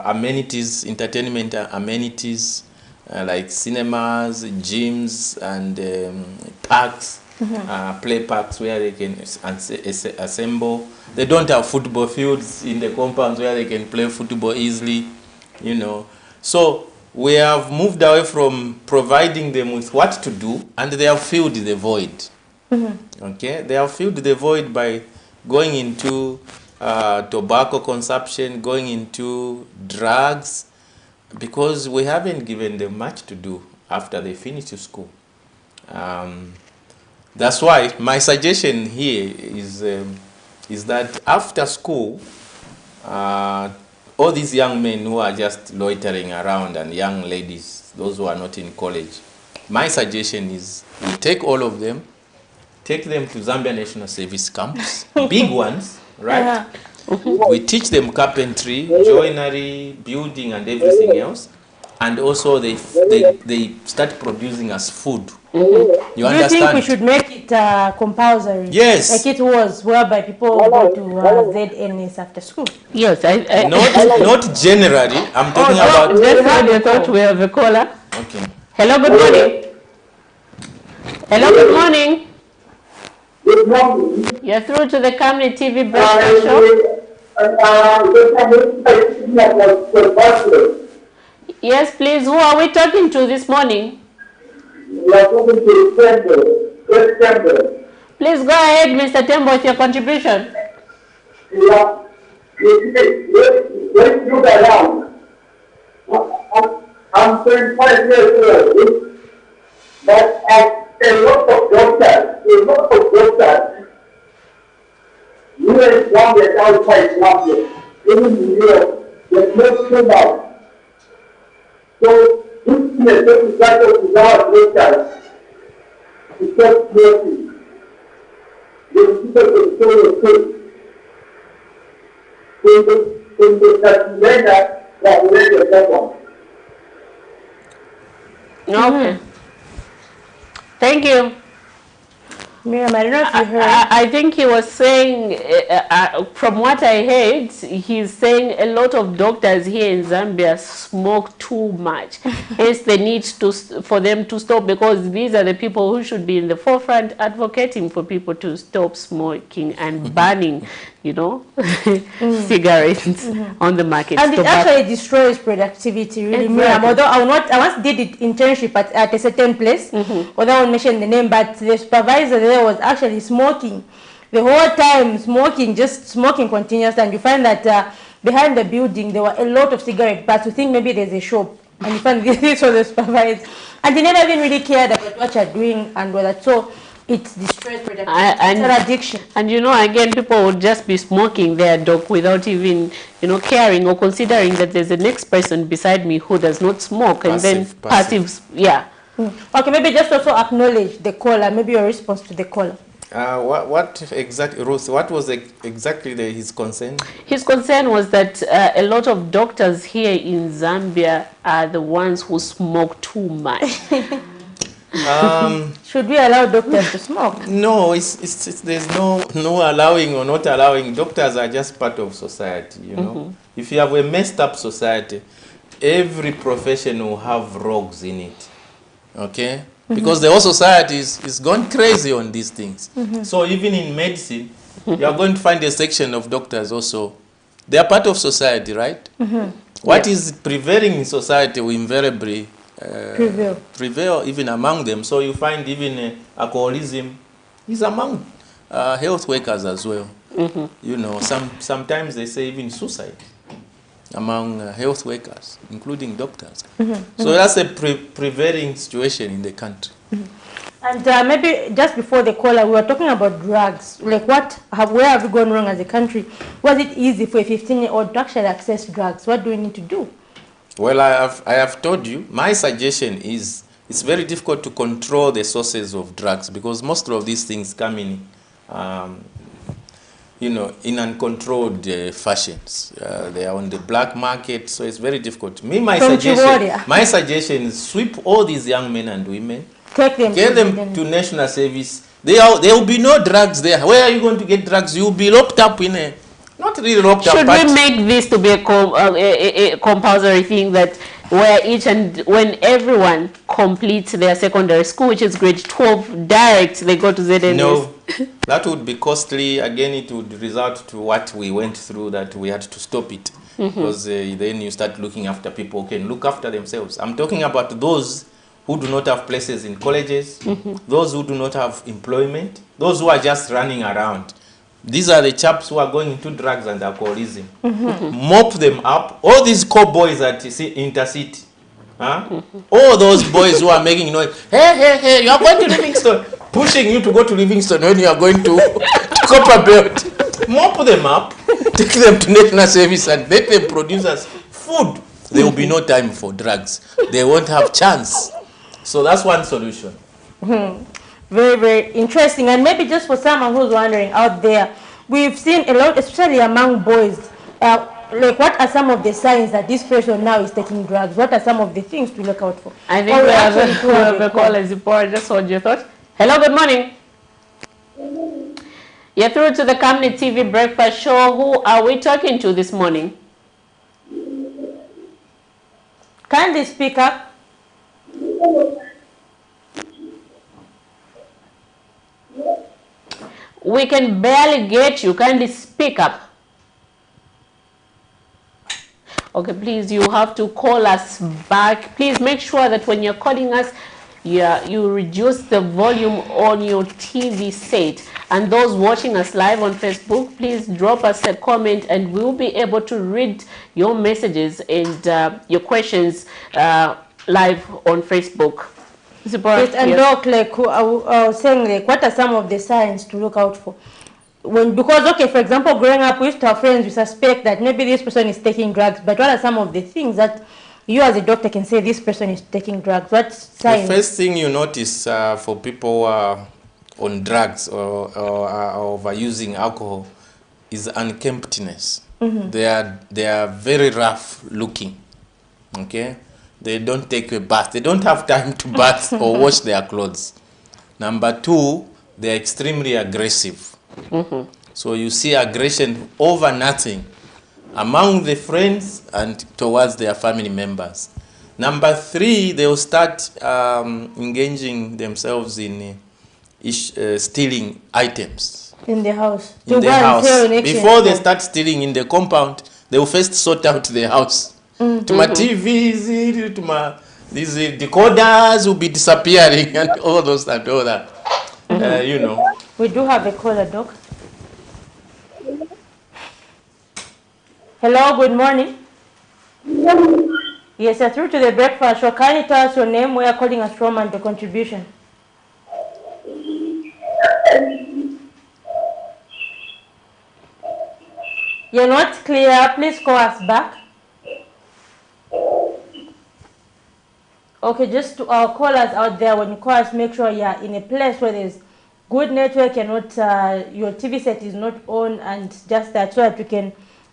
amenities, entertainment amenities, like cinemas, gyms, and parks, play parks where they can assemble. They don't have football fields in the compounds where they can play football easily, you know. So we have moved away from providing them with what to do, and they have filled the void. Okay, they have filled the void by going into tobacco consumption, going into drugs, because we haven't given them much to do after they finish school. That's why my suggestion here is that after school, all these young men who are just loitering around and young ladies, those who are not in college, my suggestion is we take all of them, take them to Zambia National Service camps, big ones, right? We teach them carpentry, joinery, building, and everything else. And also they start producing us food. You understand? Do you think we should make it compulsory? Yes. Like it was, whereby people go to ZNS after school? Yes. Not generally. I'm talking about... I thought we have a caller. Okay. Hello, good morning. Hello, good morning. Good morning. You're through to the Camnet TV breakfast show. Yes, please. Who are we talking to this morning? We are talking to Tembo. Please go ahead, Mr. Tembo, with your contribution. Yeah. When you look around, I'm 25 years old, but a lot of doctors, you ain't one that outside Zambia, even in Europe, there's no stigma. So, this is a certain type of our doctors to stop smoking. The people can show your face. In the Casimena, that will make a problem. Okay. Thank you. Miriam, I don't know if you heard. I think he was saying, from what I heard, he's saying a lot of doctors here in Zambia smoke too much. Hence the need for them to stop, because these are the people who should be in the forefront advocating for people to stop smoking and banning, you know, cigarettes on the market. And it actually destroys productivity, really. Exactly. Although I once did it internship at a certain place, although I won't mention the name, but the supervisor there was actually smoking the whole time, just smoking continuously, and you find that behind the building there were a lot of cigarette butts. You think maybe there's a shop, and you find this was the supervisor, and they never even really cared about what you're doing and all that. So it destroys productivity. It's an addiction. And you know, again, people would just be smoking their dog without even, you know, caring or considering that there's a next person beside me who does not smoke, and then passive, yeah. Okay, maybe just also acknowledge the caller, maybe your response to the caller. What exactly, Ruth, what was exactly his concern? His concern was that a lot of doctors here in Zambia are the ones who smoke too much. Should we allow doctors to smoke? No, there's no allowing or not allowing. Doctors are just part of society, you know. If you have a messed up society, every profession will have rogues in it, okay? Because the whole society is gone crazy on these things. So even in medicine, you are going to find a section of doctors also. They are part of society, right? What is prevailing in society will invariably prevail even among them. So you find even alcoholism is among health workers as well. You know, sometimes they say even suicide among health workers, including doctors. So that's a prevailing situation in the country. And maybe just before the caller, we were talking about drugs. Like where have we gone wrong as a country? Was it easy for a 15-year-old to actually access drugs? What do we need to do? Well, I have told you, my suggestion is it's very difficult to control the sources of drugs, because most of these things come in, you know, in uncontrolled fashions. They are on the black market, so it's very difficult. My suggestion is sweep all these young men and women, get them to national service. There will be no drugs there. Where are you going to get drugs? You'll be locked up in a... Not really locked up. Should we make this to be a compulsory thing, that when everyone completes their secondary school, which is grade 12, direct they go to ZNS? No, that would be costly. Again, it would result to what we went through, that we had to stop it. Because then you start looking after people who can look after themselves. I'm talking about those who do not have places in colleges, those who do not have employment, those who are just running around. These are the chaps who are going into drugs and alcoholism. Mop them up. All these cowboys at Intercity. All those boys who are making noise. Hey, you are going to Livingston. Pushing you to go to Livingston when you are going to Copperbelt. Mop them up. Take them to national service and make them produce us food. There will be no time for drugs. They won't have chance. So that's one solution. Very, very interesting. And maybe just for someone who's wondering out there, we've seen a lot, especially among boys, like what are some of the signs that this person now is taking drugs? What are some of the things to look out for? I think we have a call as Zipporah. Just hold your thought. Hello, good morning. You're through to the Camnet TV Breakfast Show. Who are we talking to this morning? Kindly speak up. We can barely get you. Kindly speak up. Okay, please, you have to call us back. Please make sure that when you're calling us, you reduce the volume on your TV set. And those watching us live on Facebook, please drop us a comment and we'll be able to read your messages and your questions live on Facebook. Yes, and Doc, like I was saying, like, what are some of the signs to look out for? Because, okay, for example, growing up, we used to have friends, we suspect that maybe this person is taking drugs, but what are some of the things that you as a doctor can say this person is taking drugs? What signs? The first thing you notice for people who are on drugs or overusing alcohol is unkemptness. They are very rough looking, okay? They don't take a bath. They don't have time to bath or wash their clothes. Number two, they're extremely aggressive. So you see aggression over nothing among the friends and towards their family members. Number 3, they will start engaging themselves in stealing items. In the house. In the house. Before they start stealing in the compound, they will first sort out the house. To my TVs, to my these decoders will be disappearing and all those and all that. You know. We do have a caller, Doc. Hello, good morning. Yes, you're through to the breakfast show. Can you tell us your name, where you're calling us from, and the contribution? You're not clear. Please call us back. Okay, just to our callers out there, when you call us, make sure you're in a place where there's good network and not your TV set is not on, and just that, so that we can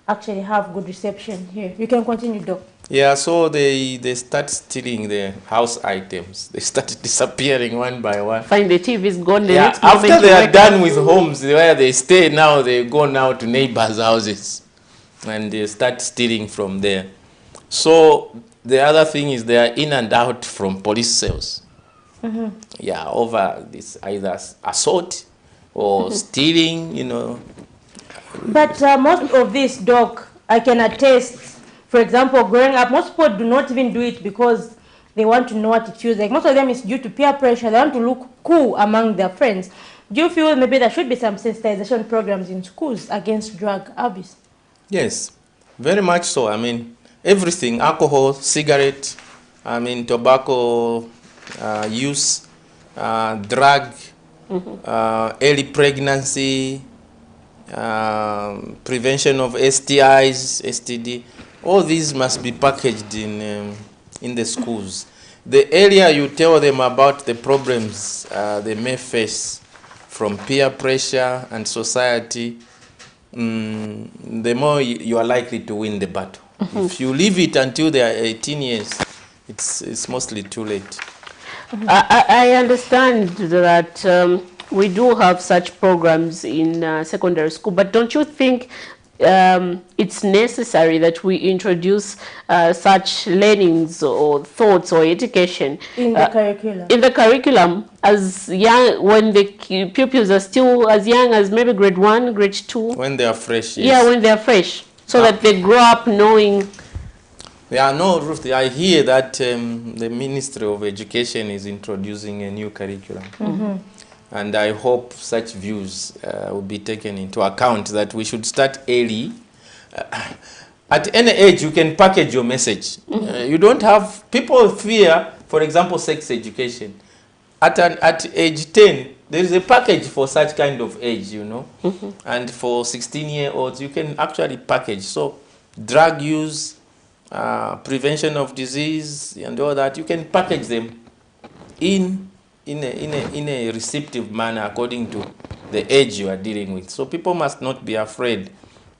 actually have good reception here. You can continue, Doc. Yeah, so they start stealing the house items. They start disappearing one by one. Find the TV's gone. The next after they are done with homes where they stay, now they go now to neighbors' houses and they start stealing from there. So the other thing is they are in and out from police cells. Yeah, over this either assault or stealing, you know. But most of this, Doc, I can attest. For example, growing up, most people do not even do it because they want to know what it feels like. Most of them is due to peer pressure. They want to look cool among their friends. Do you feel maybe there should be some sensitization programs in schools against drug abuse? Yes, very much so. I mean, everything, alcohol, cigarette, I mean, tobacco use, drug, early pregnancy, prevention of STIs, STD. All these must be packaged in the schools. The earlier you tell them about the problems they may face from peer pressure and society, the more you are likely to win the battle. If you leave it until they are 18 years, it's mostly too late. I understand that we do have such programs in secondary school, but don't you think it's necessary that we introduce such learnings or thoughts or education in the curriculum? In the curriculum, as young, when the pupils are still as young as maybe grade 1, grade 2. When they are fresh, yes. Yeah, when they are fresh, so that they grow up knowing. Yeah, no, Ruth, I hear that the Ministry of Education is introducing a new curriculum. And I hope such views will be taken into account, that we should start early. At any age, you can package your message. You don't have, people fear, for example, sex education. At age 10, there is a package for such kind of age, you know. And for 16-year-olds, you can actually package. So drug use, prevention of disease, and all that, you can package them in a receptive manner according to the age you are dealing with. So people must not be afraid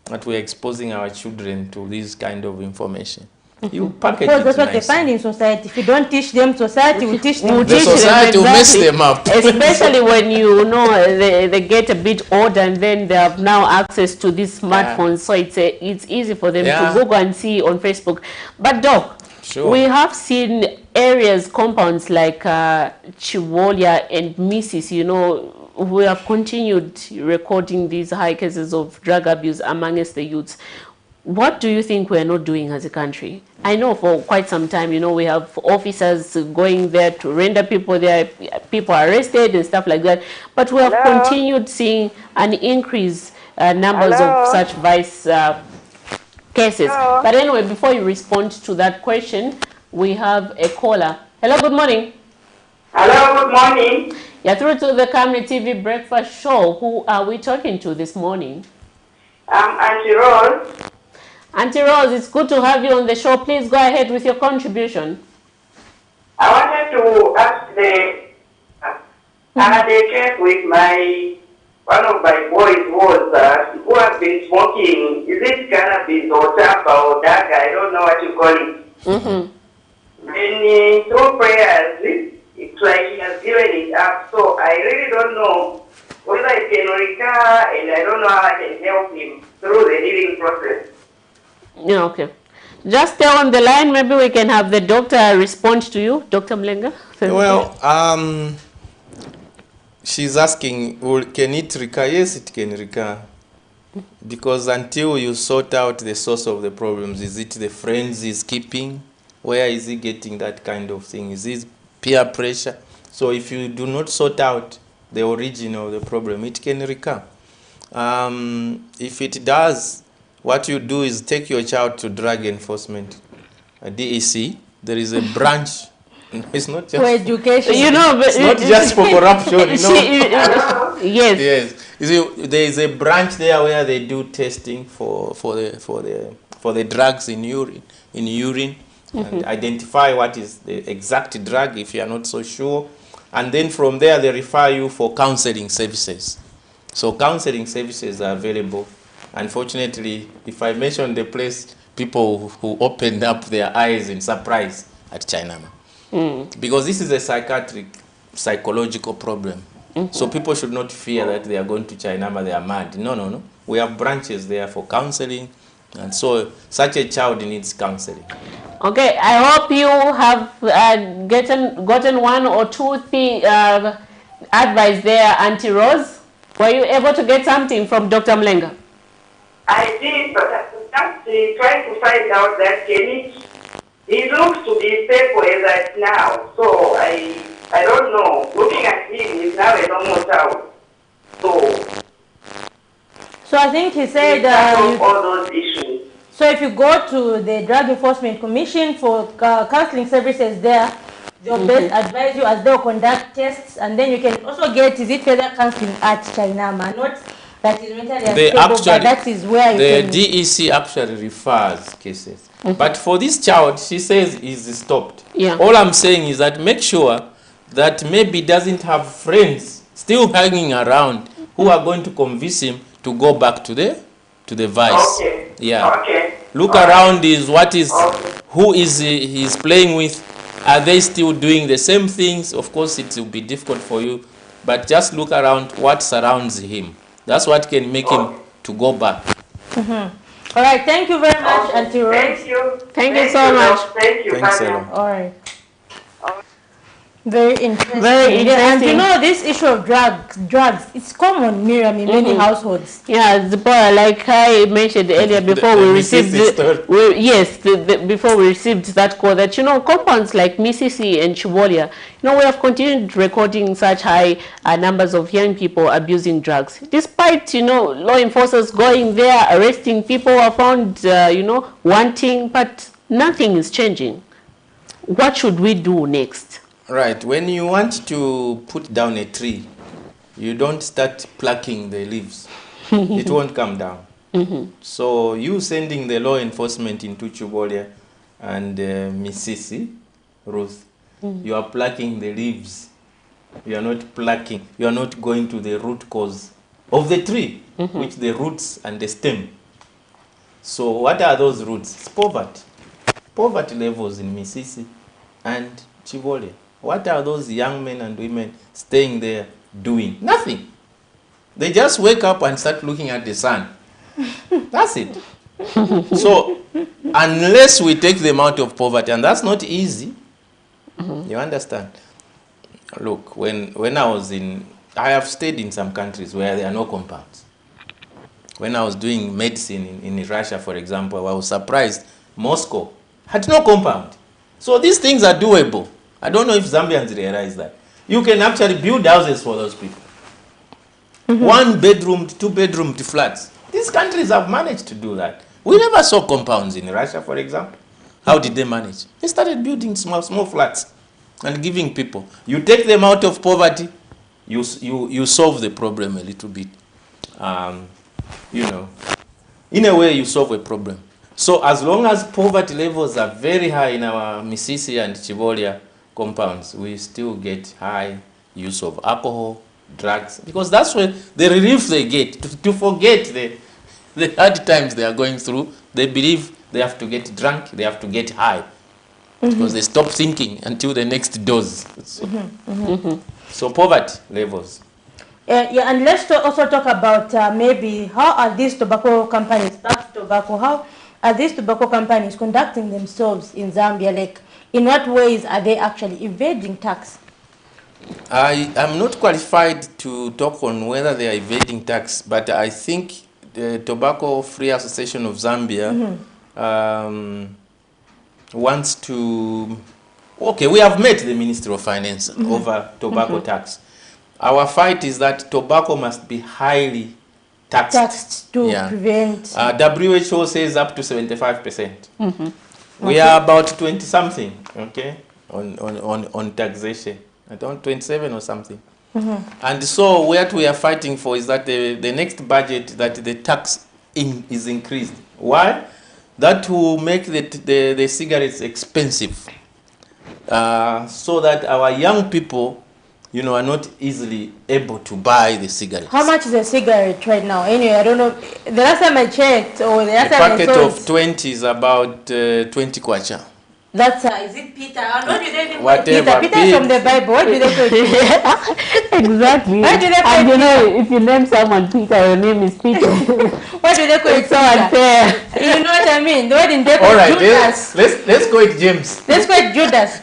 that we're exposing our children to this kind of information. You package it that's what they find in society. If you don't teach them, society will teach them. The society will mess them up. Especially when you know they get a bit older and then they have now access to these smartphones. So it's easy for them to Google and see on Facebook. But Doc, we have seen areas, compounds like Chivolia and Mrs., you know, we have continued recording these high cases of drug abuse amongst the youths. What do you think we're not doing as a country? I know for quite some time, you know, we have officers going there to render people there, people arrested and stuff like that. But we have continued seeing an increase numbers of such vice cases. But anyway, before you respond to that question, we have a caller. Hello, good morning. Hello, good morning. You're through to the Camnet TV Breakfast Show. Who are we talking to this morning? I'm Auntie Rose. Auntie Rose, it's good to have you on the show. Please go ahead with your contribution. I wanted to ask I had a case with one of my boys who has been smoking. Is it cannabis or tobacco or daga? I don't know what you call it. And through prayers, it's like he has given it up. So I really don't know whether it can recur, and I don't know how I can help him through the healing process. Yeah, okay. Just stay on the line. Maybe we can have the doctor respond to you, Dr. Mlenga. Well, she's asking, can it recur? Yes, it can recur. Because until you sort out the source of the problems, is it the friends he's keeping? Where is he getting that kind of thing? Is it peer pressure? So if you do not sort out the origin of the problem, it can recur. If it does, what you do is take your child to drug enforcement, DEC. There is a branch. It's not just for education. You know, it's not just for corruption. You know? Yes. Yes. You see, there is a branch there where they do testing for the drugs in urine, and identify what is the exact drug if you are not so sure, and then from there they refer you for counseling services. So counseling services are available. Unfortunately, if I mention the place, people who opened up their eyes in surprise at Chinama. Because this is a psychological problem. So people should not fear that they are going to Chinama, they are mad. No, no, no. We have branches there for counseling, and so such a child needs counseling. Okay, I hope you have gotten one or two advice there, Auntie Rose. Were you able to get something from Dr. Mlenga? I did, but I'm just trying to find out that he looks to be stable as at now. So I don't know. Looking at him, he's now a normal child. So I think he said all those issues. So if you go to the Drug Enforcement Commission for counseling services there, they'll best advise you as they'll conduct tests, and then you can also get, is it further counseling at Chinama, not that is mentally unstable, but that is where you the DEC actually refers cases. But for this child, she says he's stopped. Yeah. All I'm saying is that make sure that maybe doesn't have friends still hanging around who are going to convince him to go back to the vice. Okay. Yeah. Okay. Look around who is he's playing with. Are they still doing the same things? Of course, it will be difficult for you, but just look around what surrounds him. That's what can make him to go back. All right, thank you very much, Auntie Rose. Thank you. Thank you so much. Thank you. Thanks, Ella. All right. Very interesting. Very interesting. And you know, this issue of drugs, it's common, Miriam, in many households. Yeah, like I mentioned earlier, before we received before we received that call, that compounds like Misisi and Chibolia, we have continued recording such high numbers of young people abusing drugs, despite law enforcers going there, arresting people who are found wanting, but nothing is changing. What should we do next? Right. When you want to put down a tree, you don't start plucking the leaves. It won't come down. So you sending the law enforcement into Chibolia and Misisi, Ruth, you are plucking the leaves. You are not plucking. You are not going to the root cause of the tree, which the roots and the stem. So what are those roots? It's poverty. Poverty levels in Misisi and Chibolia. What are those young men and women staying there doing? Nothing. They just wake up and start looking at the sun. That's it. So unless we take them out of poverty, and that's not easy, you understand? Look, when I have stayed in some countries where there are no compounds. When I was doing medicine in Russia, for example, I was surprised. Moscow had no compound. So these things are doable. I don't know if Zambians realize that. You can actually build houses for those people. 1-bedroom, 2-bedroom flats. These countries have managed to do that. We never saw compounds in Russia, for example. How did they manage? They started building small flats and giving people. You take them out of poverty, you solve the problem a little bit. In a way, you solve a problem. So as long as poverty levels are very high in our Misisi and Chibolia compounds, we still get high use of alcohol, drugs, because that's where the relief they get to forget the hard times they are going through. They believe they have to get drunk, they have to get high, because they stop thinking until the next dose. So poverty levels. Yeah, and let's also talk about maybe how are these tobacco companies, back to tobacco, how are these tobacco companies conducting themselves in Zambia? Like, in what ways are they actually evading tax? I am not qualified to talk on whether they are evading tax, but I think the Tobacco Free Association of Zambia wants to... Okay, we have met the Ministry of Finance over tobacco tax. Our fight is that tobacco must be highly taxed to prevent... WHO says up to 75%. We are about 20-something, okay, on taxation. I don't 27 or something. And so what we are fighting for is that the next budget, that the tax is increased. Why? That will make the cigarettes expensive, so that our young people, you know, are not easily able to buy the cigarettes. How much is a cigarette right now? Anyway, I don't know. The last time I checked, or the last time I saw, a packet of 20 is about 20 kwacha. That's is it Peter? What do they call Whatever. Peter? Peter from the Bible. What do they call Peter? Exactly. Why do they call and you Peter? know, if you name someone Peter, your name is Peter. What do they call It's so unfair. You know what I mean? The word in Judas. All right, let's go with James. Let's go with Judas.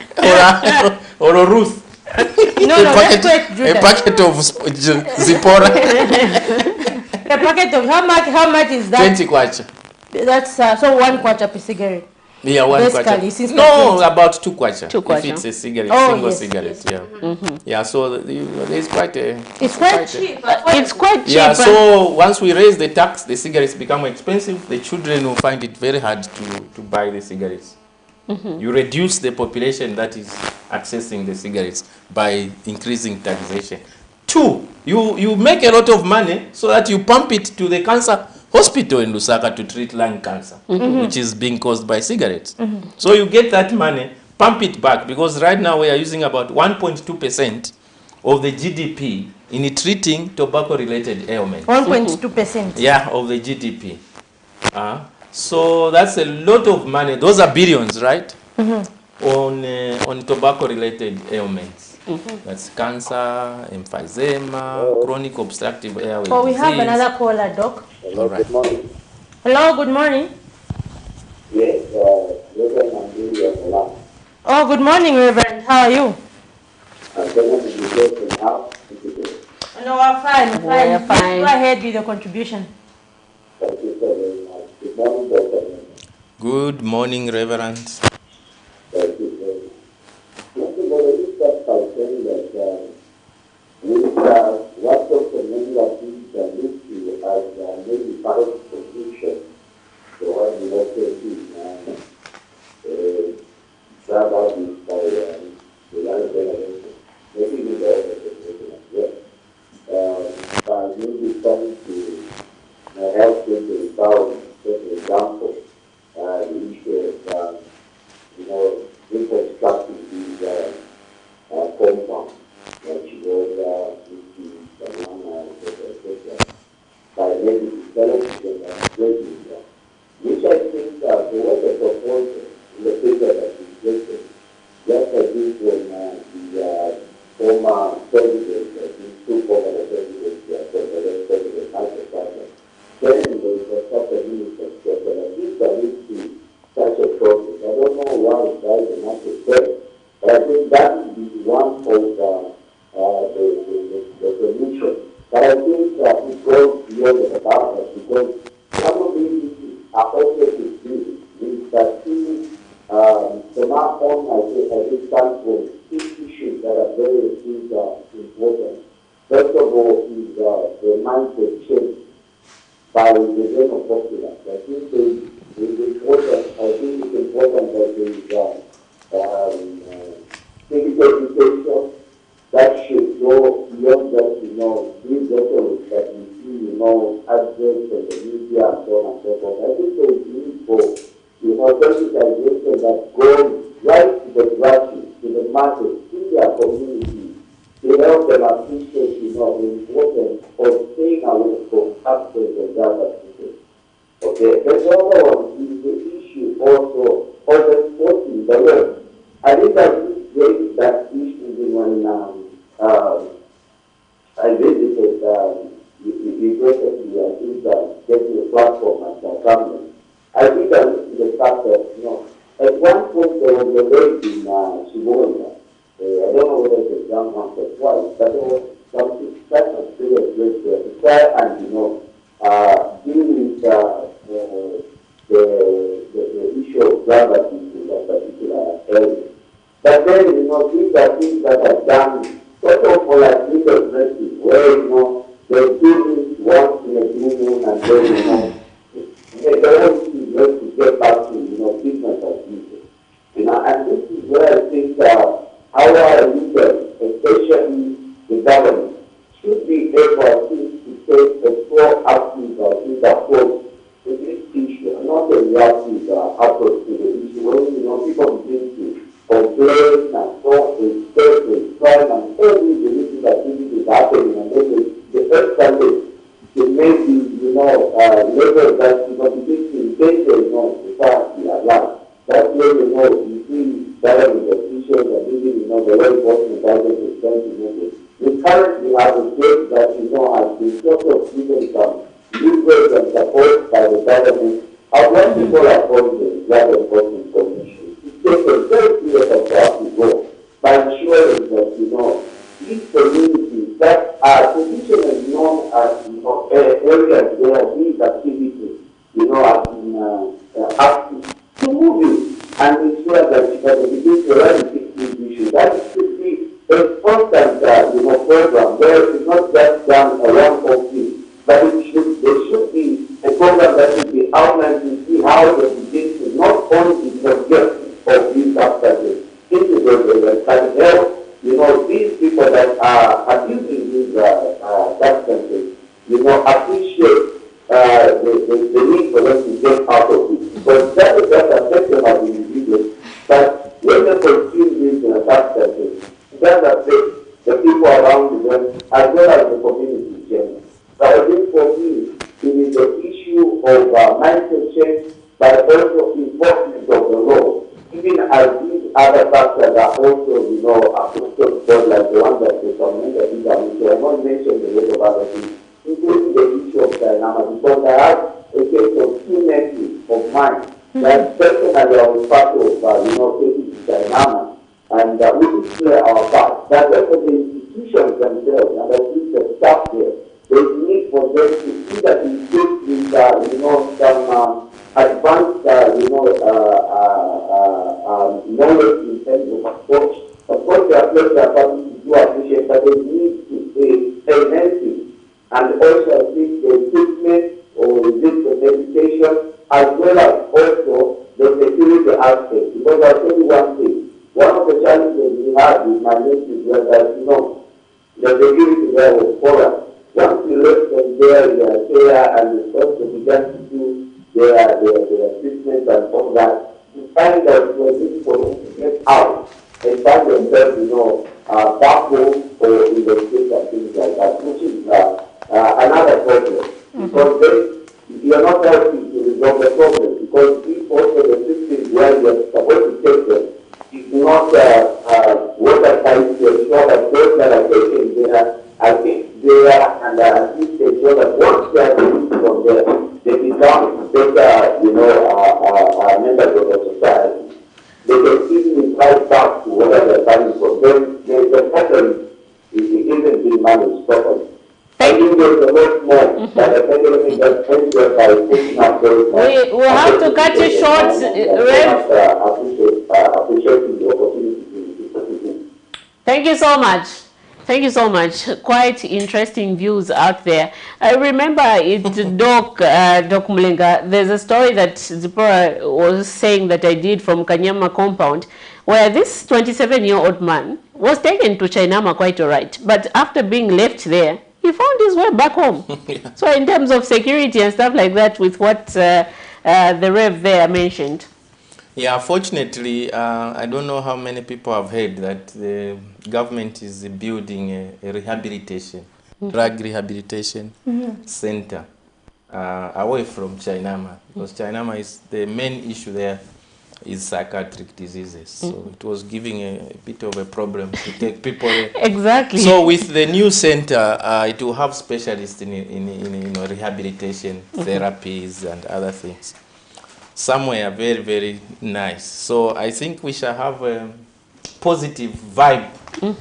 or Ruth. No, let's go with Judas. A packet of Zipporah. A packet of how much is that? 20 kwacha. That's so 1 kwacha per cigarette. Yeah, 1 kwacha. No, about 2 kwacha. 2 kwacha. If it's a cigarette, Oh, single yes, cigarette. yes. Yeah. Yeah. So there's quite a. It's quite cheap. It's quite cheap. Yeah. So once we raise the tax, the cigarettes become expensive. The children will find it very hard to buy the cigarettes. You reduce the population that is accessing the cigarettes by increasing taxation. 2, you make a lot of money so that you pump it to the cancer hospital in Lusaka to treat lung cancer, which is being caused by cigarettes. So you get that money, pump it back, because right now we are using about 1.2% of the GDP in treating tobacco-related ailments. 1.2%? Yeah, of the GDP. So that's a lot of money. Those are billions, right? On tobacco-related ailments. That's cancer, emphysema, chronic obstructive airway disease. We have another caller, Doc. All right. Good morning. Hello, good morning. Yes, Reverend Mandela. Oh, good morning, Reverend. How are you? I'm going to be here now. No, we're fine. We're fine. Go ahead with the contribution. Thank you so very much. Good morning, Dr. Good morning, Reverend. Thank you very much. First of all, let me start by saying that with what Dr. Mandela did look to as maybe part of the solution to what we also do rather than by the young generation, maybe with the older generation as well. By maybe trying to help them to empower, for example, the issue of reconstructing these compounds, like Chigoda, etc. By maybe developing and breaking them, which I think there was a proposal in the paper that we created, just as this when the former president, these two former presidents, President Michael then the infrastructure minister said that I think there needs to be such a process. I don't know why it doesn't have to say, but I think that would be one of the solution. But I think it goes beyond the government, because some of these issues are also to do with that from our own, I think, standpoint, these issues that are very important. First of all is the mindset change by the general populace. I think it's important that there is civic education that should go beyond that, these rhetoric that we see, adverts and the media and so on and so forth. I think there is need for, sensitization that goes right to the grassroots, to the masses, to their community, to help them appreciate, the importance of staying away from absence of that people. Okay, the other one is the issue also of enforcing the law. I think I raised that issue when I visited regrettably, I think that getting a platform as a government, I think that this is the fact that, you know, at one point there was a raid in Shibuya. I don't know whether it was done once or twice, but there was some type of serious raid there to try and, you know, deal with the issue of gravity in that particular area. But then, you know, these are things that are done sort of for like legal dresses, where, you know, they do this once in a blue moon and then, you know, they don't see just to get back to, you know, business as usual. You know, and this is where I think our leaders, especially the government, should be able to take a proactive approach to this issue, not a reactive approach to the issue. When, you know, people begin to complain and so on, there's crime and every religious activity is happening, and then the first time they make the, you know, level that, you know, begin to endanger, you know, society at large. That's where, you know, you see government officials and even, you know, the law enforcement agencies trying to make it. We currently have a case that, you know, has been sort of given some leeway and support by the government. And when people are calling the law enforcement commission, it takes a very serious approach to go by ensuring that, you know, these communities that are traditionally known as, you know, areas where these activities, you know, have been active, to move it and ensure that they begin to eradicate these issues. That should be a constant, you know, program where it's not just done around office, but there should be a program that should be outlined to see how they begin to not only forget of these substances into the can help, you know, these people that are abusing these substances, you know, appreciate the need for them to get out of it. Because that is just affect them as individuals. But when they consume these substances, it does affect the people around them as well as the community in general. So I think for me, it is the issue of mindset change, but also enforcement of the law. Even as these other factors are also, you know, applicable, like the one that the community did, I won't mention the rest of other things, including the issue of dynamic, because I have a case of two nephews of mine that personally I was part of, you know, taking to dynamic, and we did play our part. But therefore the institutions themselves, and at least the staff there, there's need for them to see that engage with, you know, some advanced, you know, knowledge in terms of approach. Of course, they are plenty of parties to do appreciate, but they need to stay enhancing. And also, I think the treatment or the medication, as well as also the security aspect. Because I'll tell you one thing, one of the challenges we had with my nephews was that, you know, the security there was poor. Once we left them there, they are there, and the also began to do their treatment and all that, we find that it was difficult to get out and find themselves, you know, back home or in the streets and things like that, which is another problem. Because then you are not helping to resolve the problem, because if also the system where you are supposed to take them is not watertight to ensure that those that are taken there are fixed there, and at least ensure that once they are released from there, they become better, you know, members of the society. They can easily fly back to where they're coming from. Then the pattern isn't being managed properly. I think there's a lot more that the pandemic has ended by taking up those. We have to cut you short, Rev. Appreciating the opportunity to do. Thank you so much. Thank you so much. Quite interesting views out there. I remember it, Doc Mulenga, there's a story that Zipporah was saying that I did from Kanyama compound, where this 27-year-old man was taken to Chainama quite all right. But after being left there, he found his way back home. Yeah. So in terms of security and stuff like that, with what the Rev there mentioned. Yeah, fortunately, I don't know how many people have heard that the government is building a rehabilitation, drug rehabilitation center away from Chainama, because Chainama is the main issue there. is psychiatric diseases. So it was giving a bit of a problem to take people there. Exactly. So with the new center, it will have specialists in rehabilitation, therapies and other things. Somewhere very, very nice. So I think we shall have a positive vibe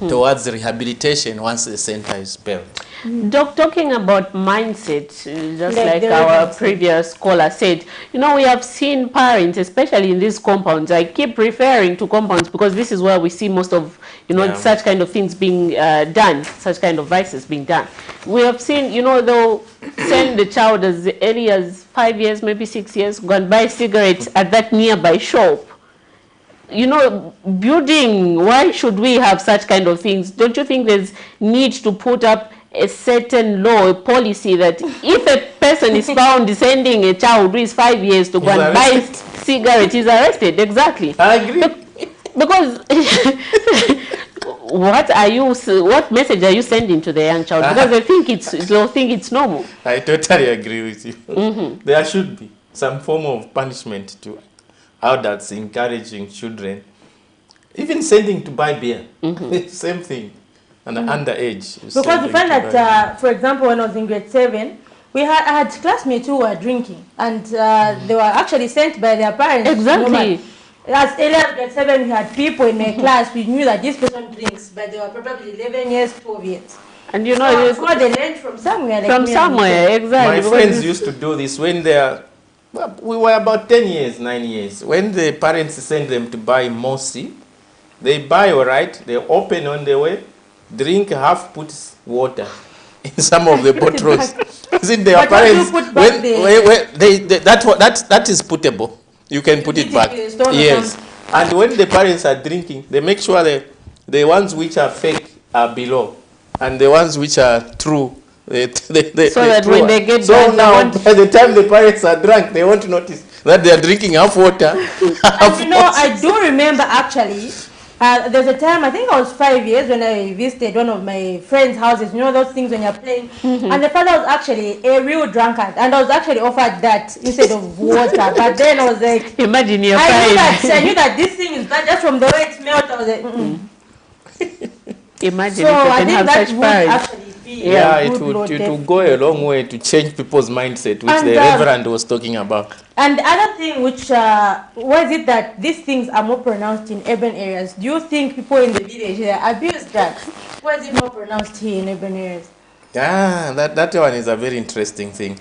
towards rehabilitation once the center is built. Doc, talking about mindset, just like our previous caller said, you know, we have seen parents, especially in these compounds. I keep referring to compounds because this is where we see most of, you know, such kind of things being done, such kind of vices being done. We have seen, you know, they'll send the child as early as 5 years, maybe 6 years, go and buy cigarettes at that nearby shop. You know, building, why should we have such kind of things? Don't you think there's need to put up a certain law, a policy that if a person is found sending a child who is 5 years to go and buy cigarettes, he's arrested? Exactly. I agree. Because what message are you sending to the young child? Because they'll think it's normal. I totally agree with you. There should be some form of punishment to adults encouraging children, even sending to buy beer. Same thing. And underage. Because we find that, for example, when I was in grade 7, I had classmates who were drinking, and they were actually sent by their parents. Exactly. As early as grade 7, we had people in my class, we knew that this person drinks, but they were probably 11 years, 12 years. And you know, so they learned from somewhere. Like from somewhere, exactly. My friends used to do this when they are, we were about 10 years, 9 years. When the parents send them to buy Mosi, they buy, all right, they open on the way, drink, half put water in some of the bottles. Is it their parents? That is puttable. You can put it back. Yes. And when the parents are drinking, they make sure the ones which are fake are below, and the ones which are true, so that when they get so now, by the time the parents are drunk, they won't notice that they are drinking half water. And you know, I do remember actually. There's a time, I think I was 5 years, when I visited one of my friends' houses. You know those things when you're playing? And the father was actually a real drunkard. And I was actually offered that instead of water. But then I was like... Imagine you're I knew that this thing is bad just from the way it smelled. I was like, Imagine so if you I can think have that such would parents. actually be it would go a long way to change people's mindset, which the Reverend was talking about. And the other thing, which was it that these things are more pronounced in urban areas? Do you think people in the village abuse drugs? Why is it more pronounced here in urban areas? Yeah, that one is a very interesting thing.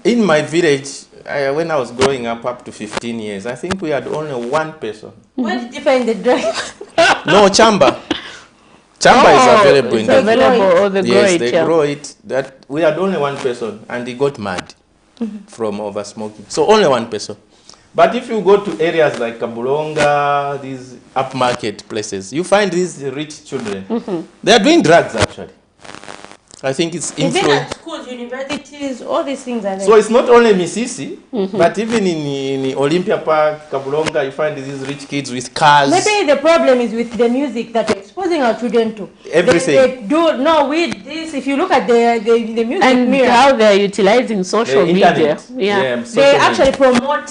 In my village, when I was growing up to 15 years, I think we had only one person. Where did you find the drugs? No, chamba. Chamba is available in the village. Yes, they grow it. That we had only one person, and he got mad from over smoking. So only one person. But if you go to areas like Kabulonga, these upmarket places, you find these rich children. They are doing drugs actually. I think it's influence. Even at schools, universities, all these things are there. So it's not only Misisi, but even in Olympia Park, Kabulonga, you find these rich kids with cars. Maybe the problem is with the music that we're exposing our children to. Everything. If you look at the music and mirror, how they're utilizing social media. They actually promote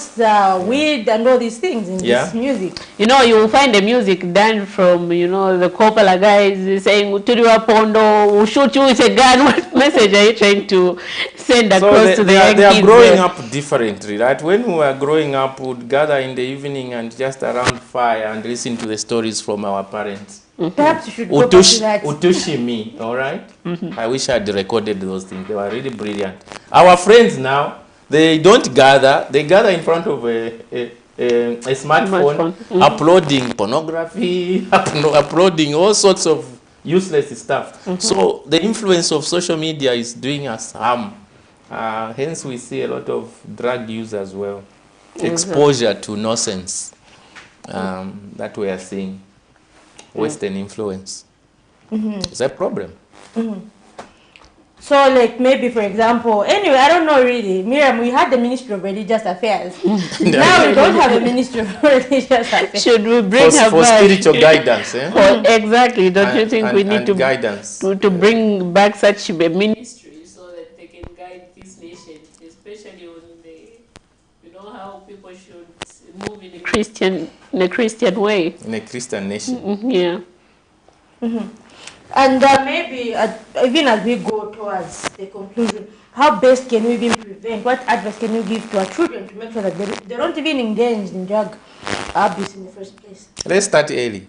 weed and all these things in this music. You know, you will find the music done from, you know, the Kopala guys saying, Uturiwa Pondo, we'll shoot you with a gun. What message are you trying to send across to the young kids? They are growing up differently, right? When we were growing up, we would gather in the evening and just around fire and listen to the stories from our parents. Perhaps you should go back to that. Utushimi, all right? I wish I had recorded those things. They were really brilliant. Our friends now, they don't gather. They gather in front of a smartphone, uploading pornography, uploading all sorts of useless stuff. So the influence of social media is doing us harm. Hence we see a lot of drug use as well. Exposure to nonsense that we are seeing. Western influence. It's a problem. So, like, maybe, for example, anyway, I don't know really. Miriam, we had the Ministry of Religious Affairs. Now we don't have a Ministry of Religious Affairs. Should we bring her for back? spiritual guidance, eh? Exactly. Don't you think we need to guidance to bring back such a ministry so that they can guide this nation, especially on the You know how people should move in a Christian way. In a Christian nation. Yeah. And maybe even as we go towards the conclusion, how best can we even prevent? What advice can you give to our children to make sure that they don't even engage in drug abuse in the first place? Let's start early.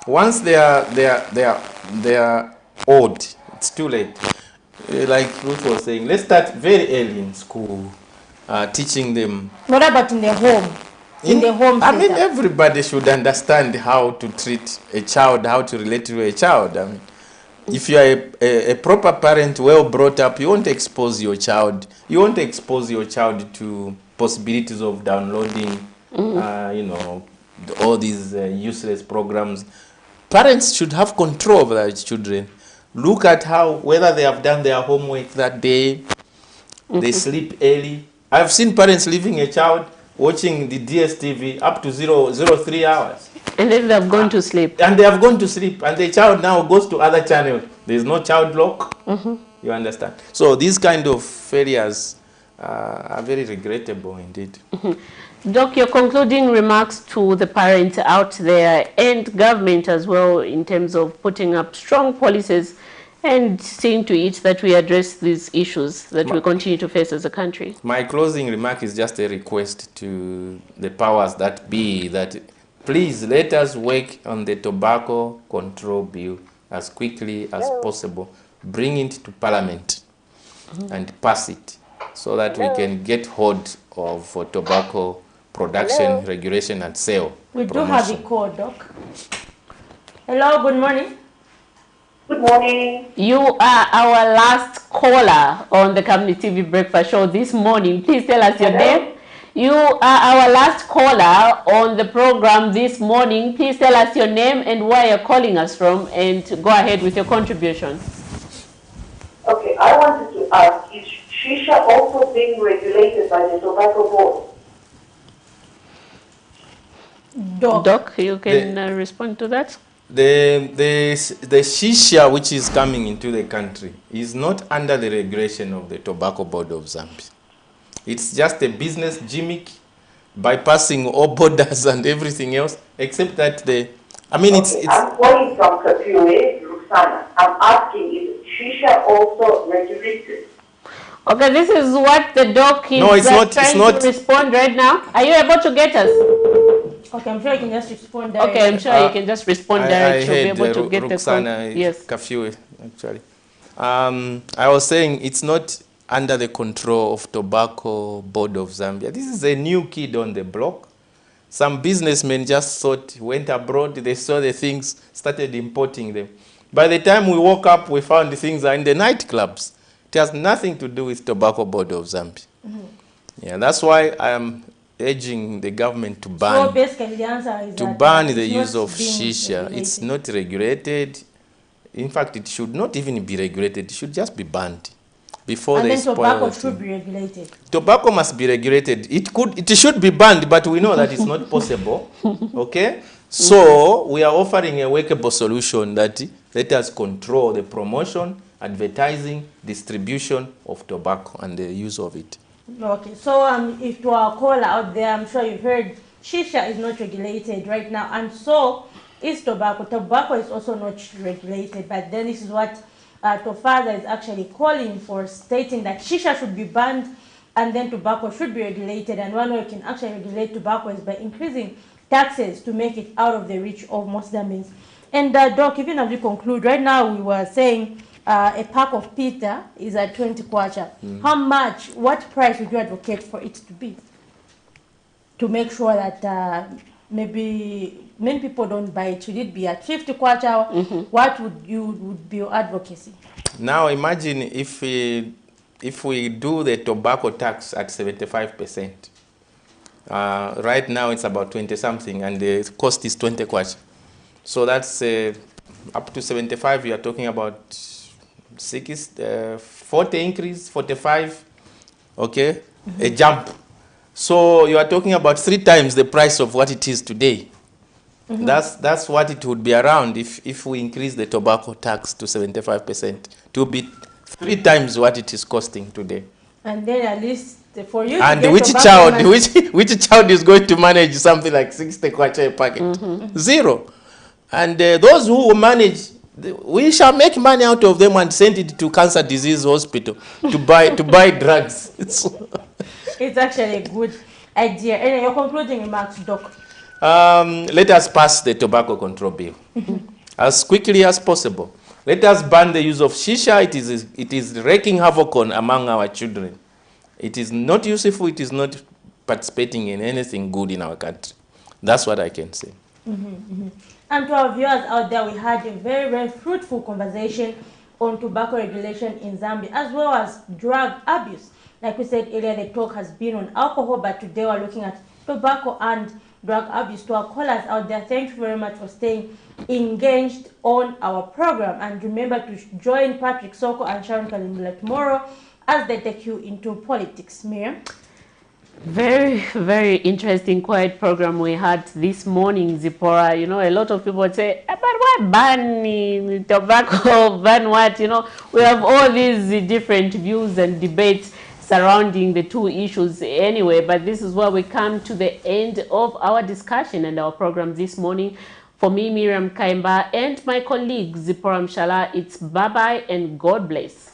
Once they are old, it's too late. Like Ruth was saying, let's start very early in school, teaching them. What about in the home? In the home I mean, setup? everybody should understand how to treat a child, how to relate to a child. I mean, if you are a proper parent, well brought up, you won't expose your child. You won't expose your child to possibilities of downloading, you know, all these useless programs. Parents should have control over their children. Look at whether they have done their homework that day. They sleep early. I've seen parents leaving a child watching the DSTV up to 03 hours. And then they have gone to sleep. And they have gone to sleep. And the child now goes to other channels. There's no child lock. You understand? So these kind of failures are very regrettable indeed. Doc, your concluding remarks to the parents out there and government as well in terms of putting up strong policies and seeing to it that we address these issues that we continue to face as a country. My closing remark is just a request to the powers that be that please let us work on the tobacco control bill as quickly as possible. Bring it to Parliament and pass it so that we can get hold of tobacco production, regulation and sale. We do have a call, Doc. Hello, good morning. Good morning. You are our last caller on the Camnet TV Breakfast Show this morning. Please tell us your name. You are our last caller on the program this morning. Please tell us your name and where you're calling us from, and go ahead with your contribution. Okay, I wanted to ask, is shisha also being regulated by the Tobacco Board? Doc, you can respond to that. The shisha which is coming into the country is not under the regulation of the Tobacco Board of Zambia. It's just a business gimmick, bypassing all borders and everything else, except that I'm calling from Kapiwe, Ruxana. I'm asking, is shisha also regulated? Okay, this is what the doc is trying to respond right now. Are you able to get us? Okay, I'm sure you can just respond directly. Okay, I'm sure you can just respond directly. You'll be able to get Ruxana, the yes. Kafiwe, actually. I was saying it's not under the control of Tobacco Board of Zambia. This is a new kid on the block. Some businessmen just went abroad, they saw the things, started importing them. By the time we woke up, we found the things are in the nightclubs. It has nothing to do with Tobacco Board of Zambia. Yeah, that's why I am urging the government to ban, so basically the answer is ban the use of shisha. Regulated. It's not regulated. In fact, it should not even be regulated. It should just be banned before and they then spoil tobacco it. should be regulated. Tobacco must be regulated. It should be banned, but we know that it's not possible. Okay, so we are offering a workable solution that let us control the promotion, advertising, distribution of tobacco and the use of it. Okay, so if to our caller out there, I'm sure you've heard shisha is not regulated right now, and so is tobacco. Tobacco is also not regulated, but then this is what Tofada is actually calling for, stating that shisha should be banned and then tobacco should be regulated, and one way you can actually regulate tobacco is by increasing taxes to make it out of the reach of most Zambians. And Doc, even as we conclude, right now we were saying a pack of pita is at 20 kwacha. How much, what price would you advocate for it to be? To make sure that maybe many people don't buy it. Should it be at 50 kwacha? What would be your advocacy? Now imagine if we do the tobacco tax at 75%. Right now it's about 20 something and the cost is 20 kwacha. So that's up to 75, you are talking about 40 increase, 45, okay, a jump. So you are talking about 3 times the price of what it is today. That's what it would be around if we increase the tobacco tax to 75%. It will be 3 times what it is costing today. And then at least for you. And to which child is going to manage something like 60 kwacha a packet? Zero. And those who manage, we shall make money out of them and send it to cancer disease hospital to buy drugs. It's actually a good idea. And your concluding remarks, Doc. Let us pass the tobacco control bill as quickly as possible. Let us ban the use of shisha. It is wreaking havoc among our children. It is not useful. It is not participating in anything good in our country. That's what I can say. And to our viewers out there, we had a very, very fruitful conversation on tobacco regulation in Zambia, as well as drug abuse. Like we said earlier, the talk has been on alcohol, but today we're looking at tobacco and drug abuse. To our callers out there, thank you very much for staying engaged on our program. And remember to join Patrick Soko and Sharon Kalimbula tomorrow as they take you into politics. Miriam? Very, very interesting, quiet program we had this morning, Zipporah. You know, a lot of people would say, but why ban tobacco, ban what? You know, we have all these different views and debates surrounding the two issues anyway, but this is where we come to the end of our discussion and our program this morning. For me, Miriam Kaimba, and my colleague, Zipporah Mshala, it's bye-bye and God bless.